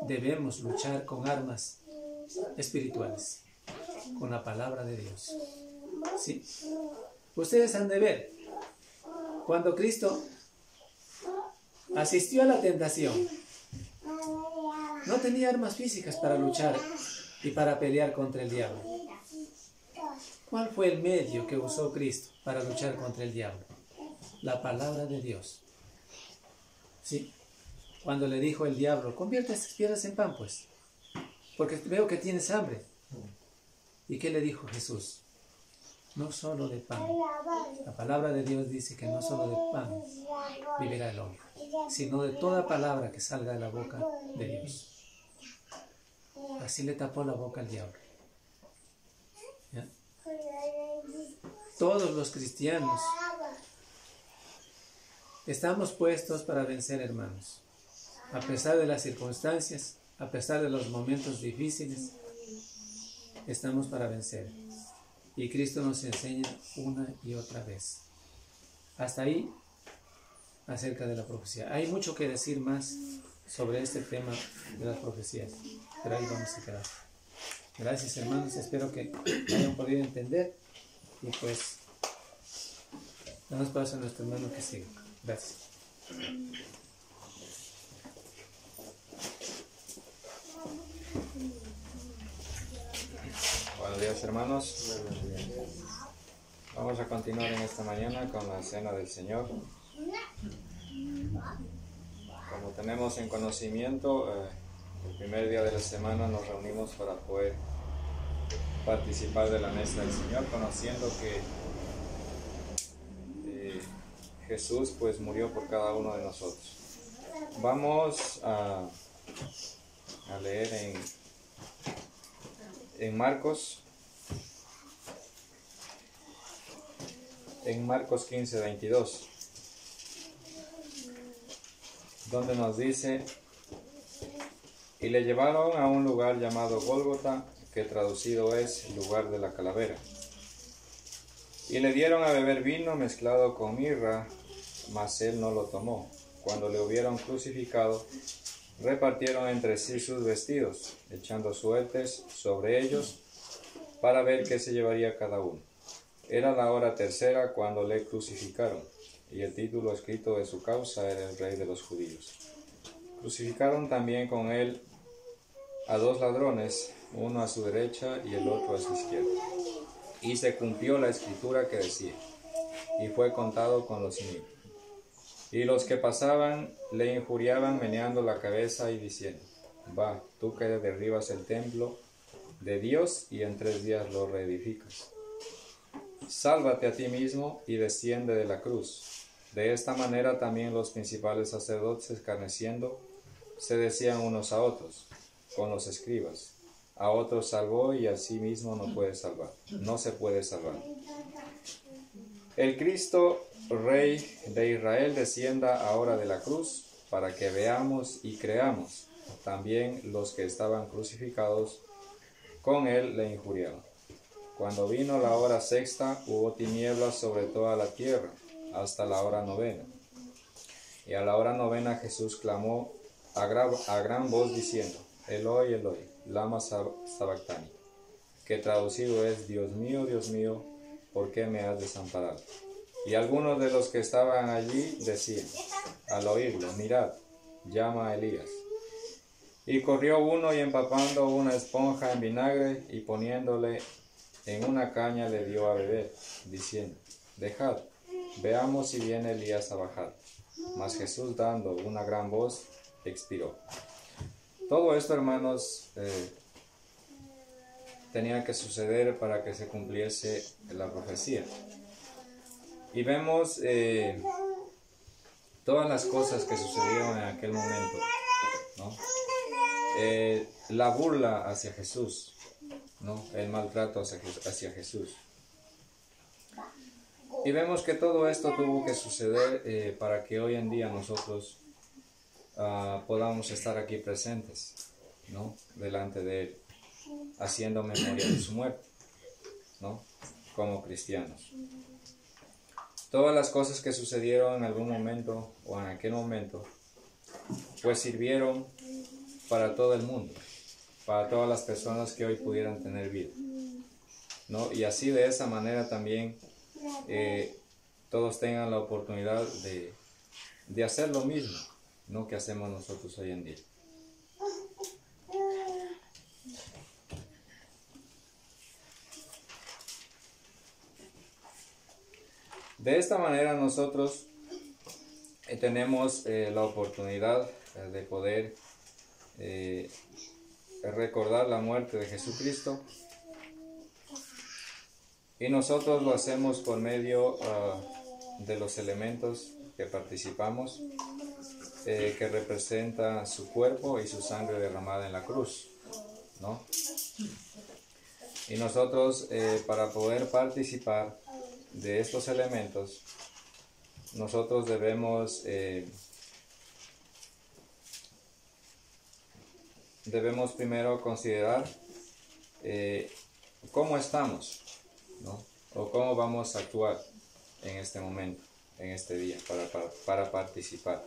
debemos luchar con armas espirituales, con la palabra de Dios. ¿Sí? Ustedes han de ver, cuando Cristo asistió a la tentación, no tenía armas físicas para luchar y para pelear contra el diablo. ¿Cuál fue el medio que usó Cristo para luchar contra el diablo? La palabra de Dios. ¿Sí? Cuando le dijo el diablo, convierte estas piedras en pan, pues, porque veo que tienes hambre. ¿Y qué le dijo Jesús? No solo de pan. La palabra de Dios dice que no solo de pan vivirá el hombre, sino de toda palabra que salga de la boca de Dios. Así le tapó la boca al diablo. ¿Ya? Todos los cristianos estamos puestos para vencer, hermanos. A pesar de las circunstancias, a pesar de los momentos difíciles, estamos para vencer. Y Cristo nos enseña una y otra vez. Hasta ahí, acerca de la profecía. Hay mucho que decir más sobre este tema de las profecías, pero ahí vamos a quedar. Gracias, hermanos, espero que hayan podido entender y pues damos paso a nuestro hermano que sigue. Gracias. Buenos días, hermanos. Vamos a continuar en esta mañana con la cena del Señor. Como tenemos en conocimiento, el primer día de la semana nos reunimos para poder participar de la mesa del Señor, conociendo que Jesús pues murió por cada uno de nosotros. Vamos a leer en Marcos 15:22, donde nos dice: y le llevaron a un lugar llamado Gólgota, que traducido es lugar de la calavera, y le dieron a beber vino mezclado con mirra, mas él no lo tomó. Cuando le hubieron crucificado, repartieron entre sí sus vestidos, echando suertes sobre ellos para ver qué se llevaría cada uno. Era la hora tercera cuando le crucificaron, y el título escrito de su causa era el Rey de los Judíos. Crucificaron también con él a dos ladrones, uno a su derecha y el otro a su izquierda. Y se cumplió la escritura que decía: y fue contado con los inicuos. Y los que pasaban le injuriaban meneando la cabeza y diciendo: va, tú que derribas el templo de Dios y en 3 días lo reedificas. Sálvate a ti mismo y desciende de la cruz. De esta manera también los principales sacerdotes, escarneciendo, se decían unos a otros, con los escribas: a otros salvó y a sí mismo no se puede salvar. El Cristo, Rey de Israel, descienda ahora de la cruz, para que veamos y creamos. También los que estaban crucificados con él le injuriaban. Cuando vino la hora sexta, hubo tinieblas sobre toda la tierra, hasta la hora novena. Y a la hora novena Jesús clamó a gran voz diciendo: Eloi, Eloi, lama sabactani, que traducido es: Dios mío, ¿por qué me has desamparado? Y algunos de los que estaban allí decían al oírlo: mirad, llama a Elías. Y corrió uno y empapando una esponja en vinagre y poniéndole en una caña le dio a beber, diciendo: dejad, veamos si viene Elías a bajar. mas Jesús, dando una gran voz, expiró. Todo esto, hermanos, tenía que suceder para que se cumpliese la profecía. Y vemos todas las cosas que sucedieron en aquel momento, ¿no? La burla hacia Jesús, ¿no? El maltrato hacia Jesús. Y vemos que todo esto tuvo que suceder para que hoy en día nosotros podamos estar aquí presentes, ¿no? Delante de Él, haciendo memoria de su muerte, ¿no? Como cristianos. Todas las cosas que sucedieron en algún momento o en aquel momento, pues sirvieron para todo el mundo, para todas las personas que hoy pudieran tener vida, ¿no? Y así de esa manera también todos tengan la oportunidad de hacer lo mismo, ¿no? Que hacemos nosotros hoy en día. De esta manera nosotros tenemos la oportunidad de poder recordar la muerte de Jesucristo, y nosotros lo hacemos por medio de los elementos que participamos, que representa su cuerpo y su sangre derramada en la cruz, ¿no? Y nosotros para poder participar de estos elementos, nosotros debemos primero considerar cómo estamos, ¿no? O cómo vamos a actuar en este momento, en este día, para participar.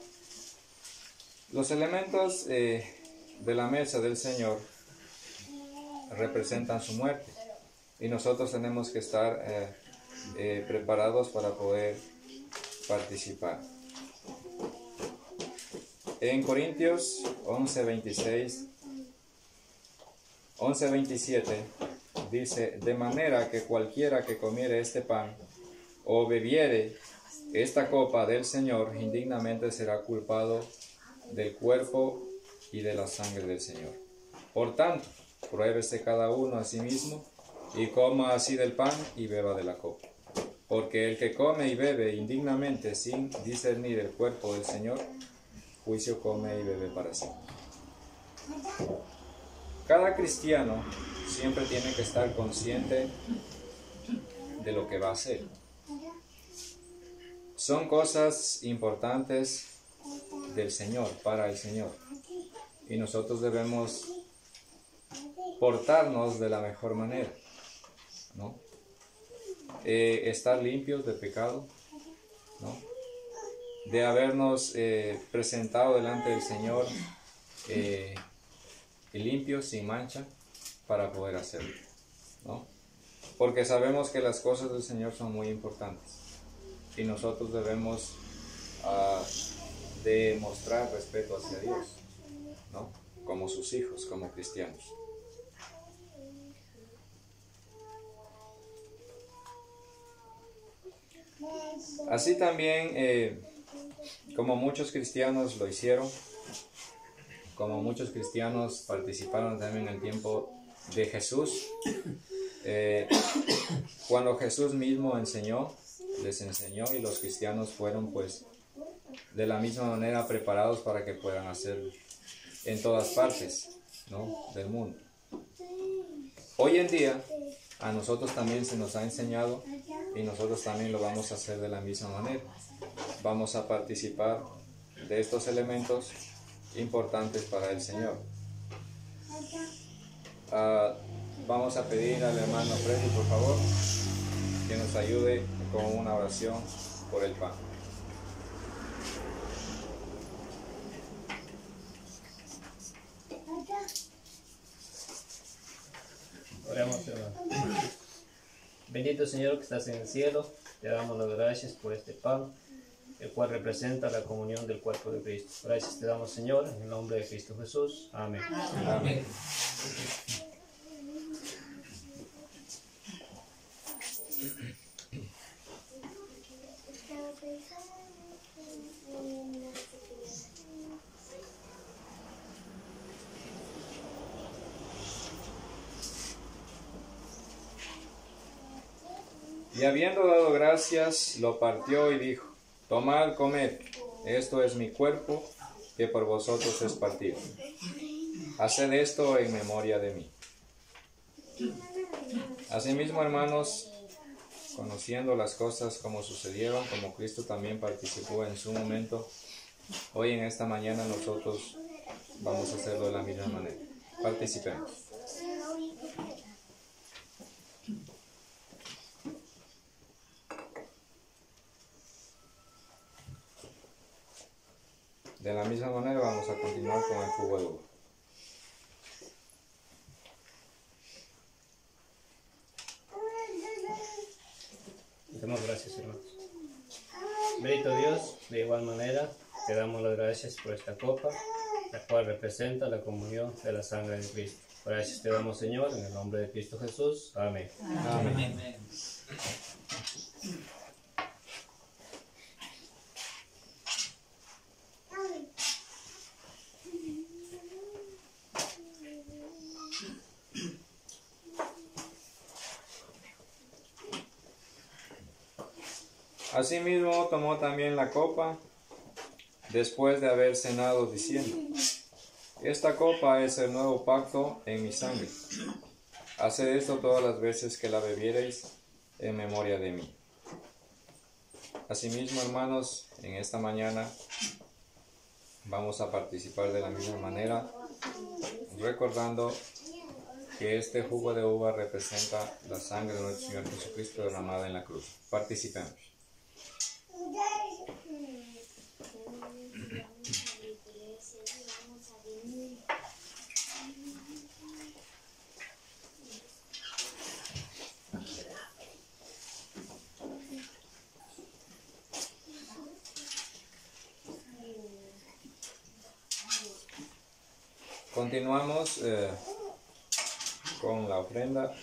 Los elementos de la mesa del Señor representan su muerte, y nosotros tenemos que estar preparados para poder participar. En Corintios 11:27 dice: de manera que cualquiera que comiere este pan o bebiere esta copa del Señor indignamente será culpado del cuerpo y de la sangre del Señor. Por tanto, pruébese cada uno a sí mismo y coma así del pan y beba de la copa. Porque el que come y bebe indignamente sin discernir el cuerpo del Señor, juicio come y bebe para sí. Cada cristiano siempre tiene que estar consciente de lo que va a hacer. Son cosas importantes del Señor, para el Señor. Y nosotros debemos portarnos de la mejor manera, ¿no? Estar limpios de pecado, ¿no? De habernos presentado delante del Señor limpios, sin mancha, para poder hacerlo, ¿no? Porque sabemos que las cosas del Señor son muy importantes y nosotros debemos demostrar respeto hacia Dios, ¿no? Como sus hijos, como cristianos. Así también, como muchos cristianos lo hicieron, como muchos cristianos participaron también en el tiempo de Jesús, cuando Jesús mismo les enseñó, y los cristianos fueron pues de la misma manera preparados para que puedan hacerlo en todas partes, ¿no? Del mundo. Hoy en día a nosotros también se nos ha enseñado, y nosotros también lo vamos a hacer de la misma manera. Vamos a participar de estos elementos importantes para el Señor. Vamos a pedir al hermano Freddy, por favor, que nos ayude con una oración por el pan. Oremos, hermano. Bendito Señor que estás en el cielo, te damos las gracias por este pan, el cual representa la comunión del cuerpo de Cristo. Gracias te damos, Señor, en el nombre de Cristo Jesús. Amén. Amén. Y habiendo dado gracias, lo partió y dijo: tomad, comed, esto es mi cuerpo, que por vosotros es partido. Haced esto en memoria de mí. Asimismo, hermanos, conociendo las cosas como sucedieron, como Cristo también participó en su momento, hoy en esta mañana nosotros vamos a hacerlo de la misma manera. Participemos. De la misma manera vamos a continuar con el jugo de uva. Damos gracias, hermanos. Bendito Dios, de igual manera, te damos las gracias por esta copa, la cual representa la comunión de la sangre de Cristo. Gracias te damos, Señor, en el nombre de Cristo Jesús. Amén. Amén. Asimismo tomó también la copa después de haber cenado, diciendo: esta copa es el nuevo pacto en mi sangre. Haced esto todas las veces que la bebiereis en memoria de mí. Asimismo, hermanos, en esta mañana vamos a participar de la misma manera, recordando que este jugo de uva representa la sangre de nuestro Señor Jesucristo derramada en la cruz. Participemos. Continuamos con la ofrenda.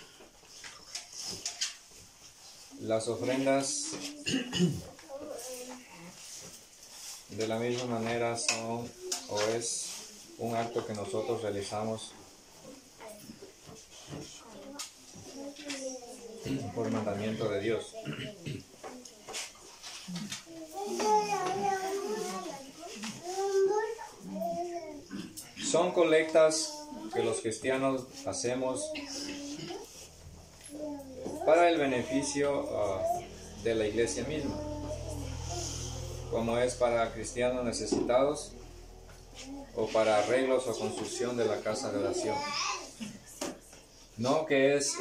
Las ofrendas de la misma manera son o es un acto que nosotros realizamos por mandamiento de Dios. Son colectas que los cristianos hacemos para el beneficio de la iglesia misma, como es para cristianos necesitados o para arreglos o construcción de la casa de oración. No, que es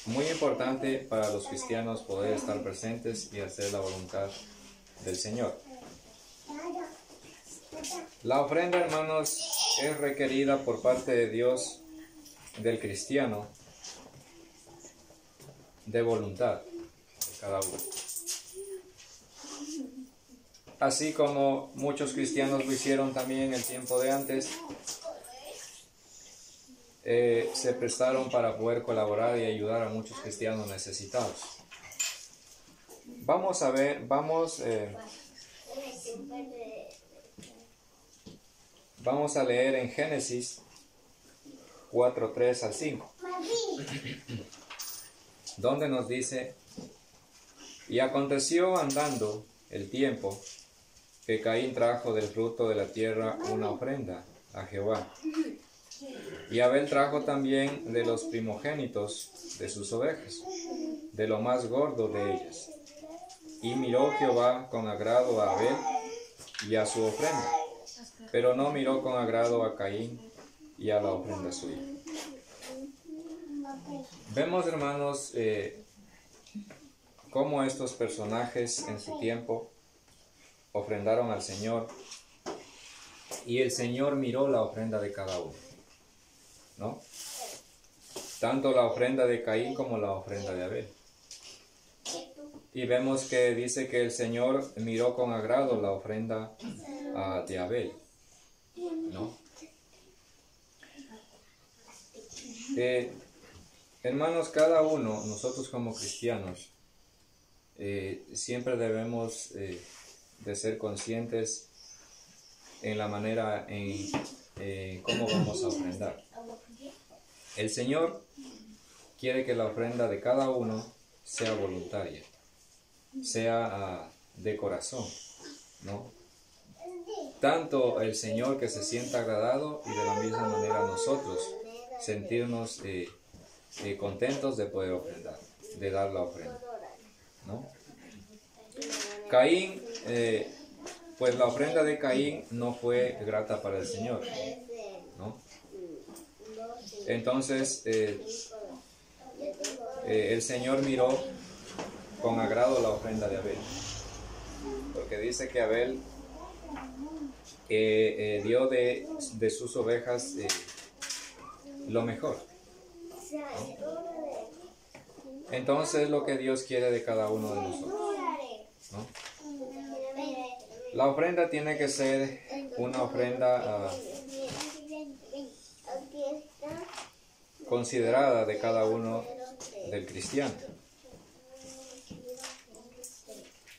muy importante para los cristianos poder estar presentes y hacer la voluntad del Señor. La ofrenda, hermanos, es requerida por parte de Dios del cristiano de voluntad de cada uno. Así como muchos cristianos lo hicieron también en el tiempo de antes, se prestaron para poder colaborar y ayudar a muchos cristianos necesitados. Vamos a ver, vamos a leer en Génesis 4:3 al 5, donde nos dice: y aconteció andando el tiempo que Caín trajo del fruto de la tierra una ofrenda a Jehová, y Abel trajo también de los primogénitos de sus ovejas, de lo más gordo de ellas. Y miró Jehová con agrado a Abel y a su ofrenda, pero no miró con agrado a Caín y a la ofrenda suya. Vemos, hermanos, cómo estos personajes en su tiempo ofrendaron al Señor, y el Señor miró la ofrenda de cada uno, ¿no? Tanto la ofrenda de Caín como la ofrenda de Abel. Y vemos que dice que el Señor miró con agrado la ofrenda de Abel, ¿no? Hermanos, cada uno, nosotros como cristianos, siempre debemos de ser conscientes en la manera en cómo vamos a ofrendar. El Señor quiere que la ofrenda de cada uno sea voluntaria, sea de corazón, ¿no? Tanto el Señor que se sienta agradado y de la misma manera nosotros sentirnos contentos de poder ofrendar, de dar la ofrenda, ¿no? Caín, pues la ofrenda de Caín no fue grata para el Señor, ¿no? Entonces el Señor miró con agrado la ofrenda de Abel, porque dice que Abel dio de sus ovejas lo mejor, ¿no? Entonces lo que Dios quiere de cada uno de nosotros, ¿no? La ofrenda tiene que ser una ofrenda considerada de cada uno del cristiano.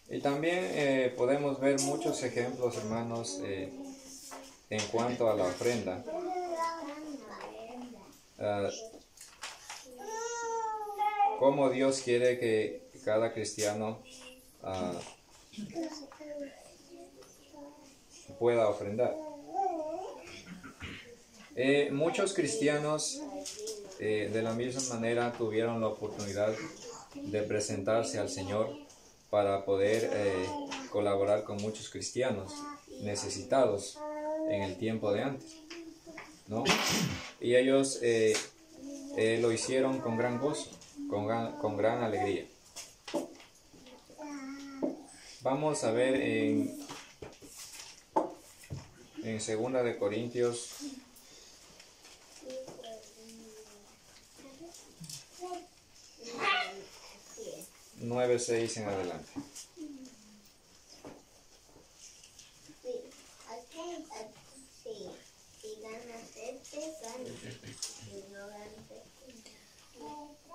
Y también podemos ver muchos ejemplos, hermanos, en cuanto a la ofrenda. Cómo Dios quiere que cada cristiano pueda ofrendar. Muchos cristianos de la misma manera tuvieron la oportunidad de presentarse al Señor para poder colaborar con muchos cristianos necesitados en el tiempo de antes, ¿no? Y ellos lo hicieron con gran gozo, con gran alegría. Vamos a ver en 2 de Corintios 9:6 en adelante.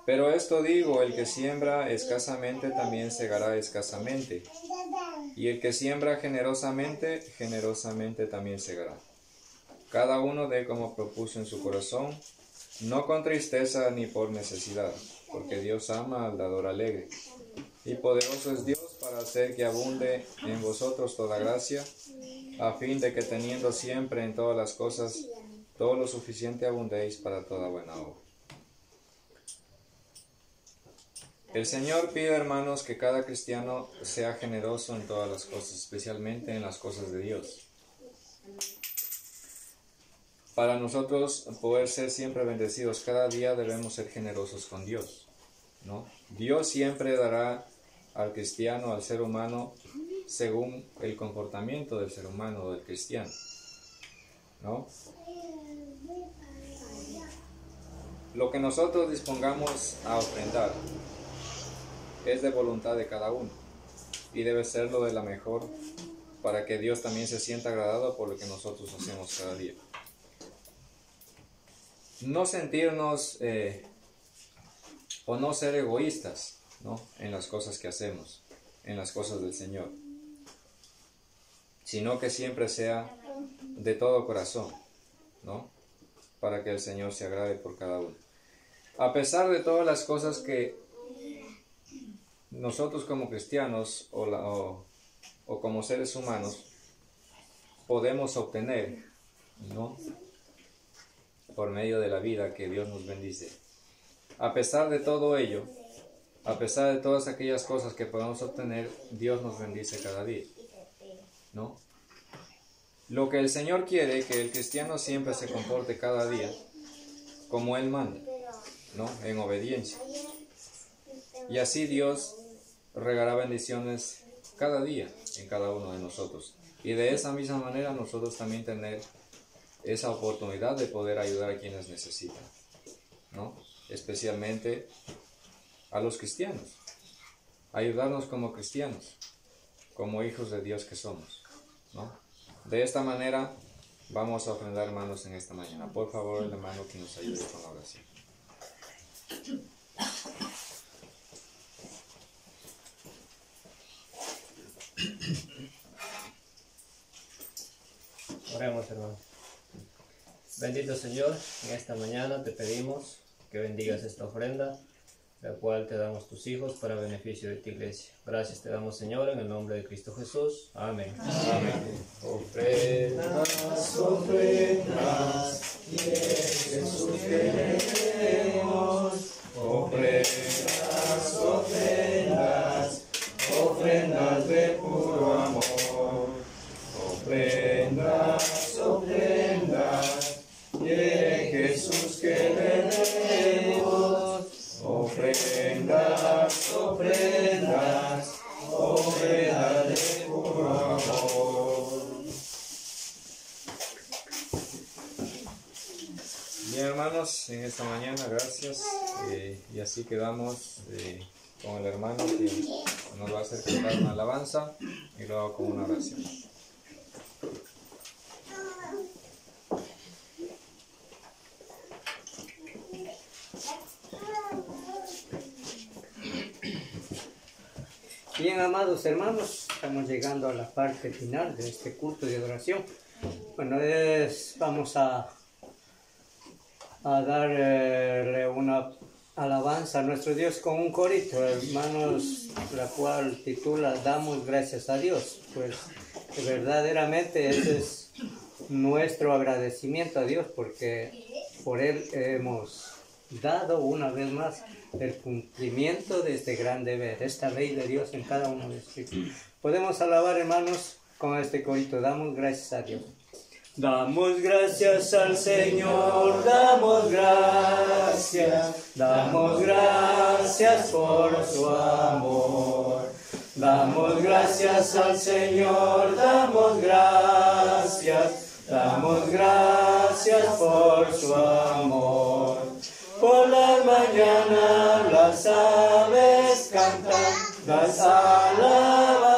Pero esto digo, el que siembra escasamente también segará escasamente, y el que siembra generosamente, generosamente también segará. Cada uno dé como propuso en su corazón, no con tristeza ni por necesidad, porque Dios ama al dador alegre. Y poderoso es Dios para hacer que abunde en vosotros toda gracia, a fin de que teniendo siempre en todas las cosas todo lo suficiente abundéis para toda buena obra. El Señor pide, hermanos, que cada cristiano sea generoso en todas las cosas, especialmente en las cosas de Dios. Para nosotros poder ser siempre bendecidos cada día debemos ser generosos con Dios, ¿no? Dios siempre dará al cristiano, al ser humano, según el comportamiento del ser humano o del cristiano, ¿no? Lo que nosotros dispongamos a ofrendar es de voluntad de cada uno y debe serlo de la mejor para que Dios también se sienta agradado por lo que nosotros hacemos cada día. No sentirnos o no ser egoístas, ¿no? En las cosas que hacemos, en las cosas del Señor, sino que siempre sea de todo corazón, ¿no? Para que el Señor se agrade por cada uno. A pesar de todas las cosas que nosotros como cristianos o como seres humanos podemos obtener, ¿no? Por medio de la vida que Dios nos bendice. A pesar de todo ello, a pesar de todas aquellas cosas que podemos obtener, Dios nos bendice cada día, ¿no? Lo que el Señor quiere es que el cristiano siempre se comporte cada día como Él manda, ¿no? En obediencia. Y así Dios regará bendiciones cada día en cada uno de nosotros. Y de esa misma manera nosotros también tener esa oportunidad de poder ayudar a quienes necesitan, ¿no? Especialmente a los cristianos. Ayudarnos como cristianos, como hijos de Dios que somos, ¿no? De esta manera vamos a ofrendar, hermanos, en esta mañana. Por favor, el hermano que nos ayude con la oración. Oremos, hermano. Bendito Señor, en esta mañana te pedimos que bendigas esta ofrenda, la cual te damos tus hijos para beneficio de tu iglesia. Gracias te damos, Señor, en el nombre de Cristo Jesús. Amén. Amén. Ofrendas, ofrendas, Jesús queremos. Ofrendas, ofrendas, ofrendas de puro amor. Ofrendas, ofrendas, Jesús queremos. Ofrendas, ofrendas, ofrendas de puro amor. Bien, hermanos, en esta mañana, gracias. Y así quedamos con el hermano que nos va a hacer cantar una alabanza y luego con una oración. Bien, amados hermanos, estamos llegando a la parte final de este culto de adoración. Bueno, vamos a darle una alabanza a nuestro Dios con un corito, hermanos, la cual titula Damos gracias a Dios. Pues verdaderamente ese es nuestro agradecimiento a Dios, porque por Él hemos dado una vez más el cumplimiento de este gran deber, esta ley de Dios en cada uno de nosotros. Podemos alabar, hermanos, con este corito. Damos gracias a Dios. Damos gracias al Señor, damos gracias por su amor. Damos gracias al Señor, damos gracias por su amor. Por la mañana las aves cantan las alabanzas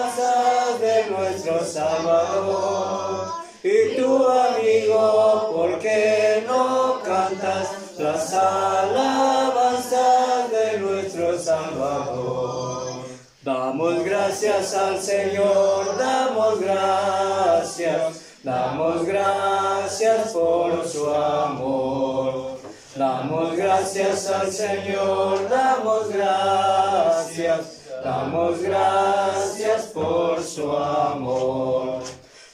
de nuestro Salvador. Y tú, amigo, ¿por qué no cantas las alabanzas de nuestro Salvador? Damos gracias al Señor, damos gracias por su amor. Damos gracias al Señor, damos gracias por su amor.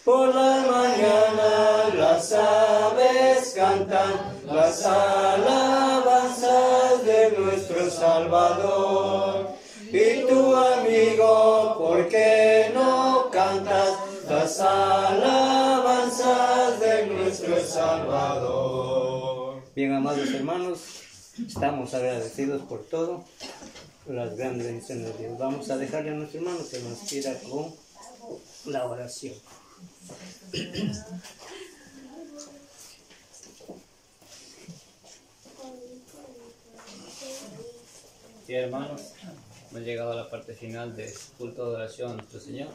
Por la mañana las aves cantan las alabanzas de nuestro Salvador. Y tú, amigo, ¿por qué no cantas las alabanzas de nuestro Salvador? Bien, amados hermanos, estamos agradecidos por todo, las grandes bendiciones de Dios. Vamos a dejarle a nuestro hermano que nos pida con la oración. Sí, hermanos, hemos llegado a la parte final de este culto de adoración a nuestro Señor.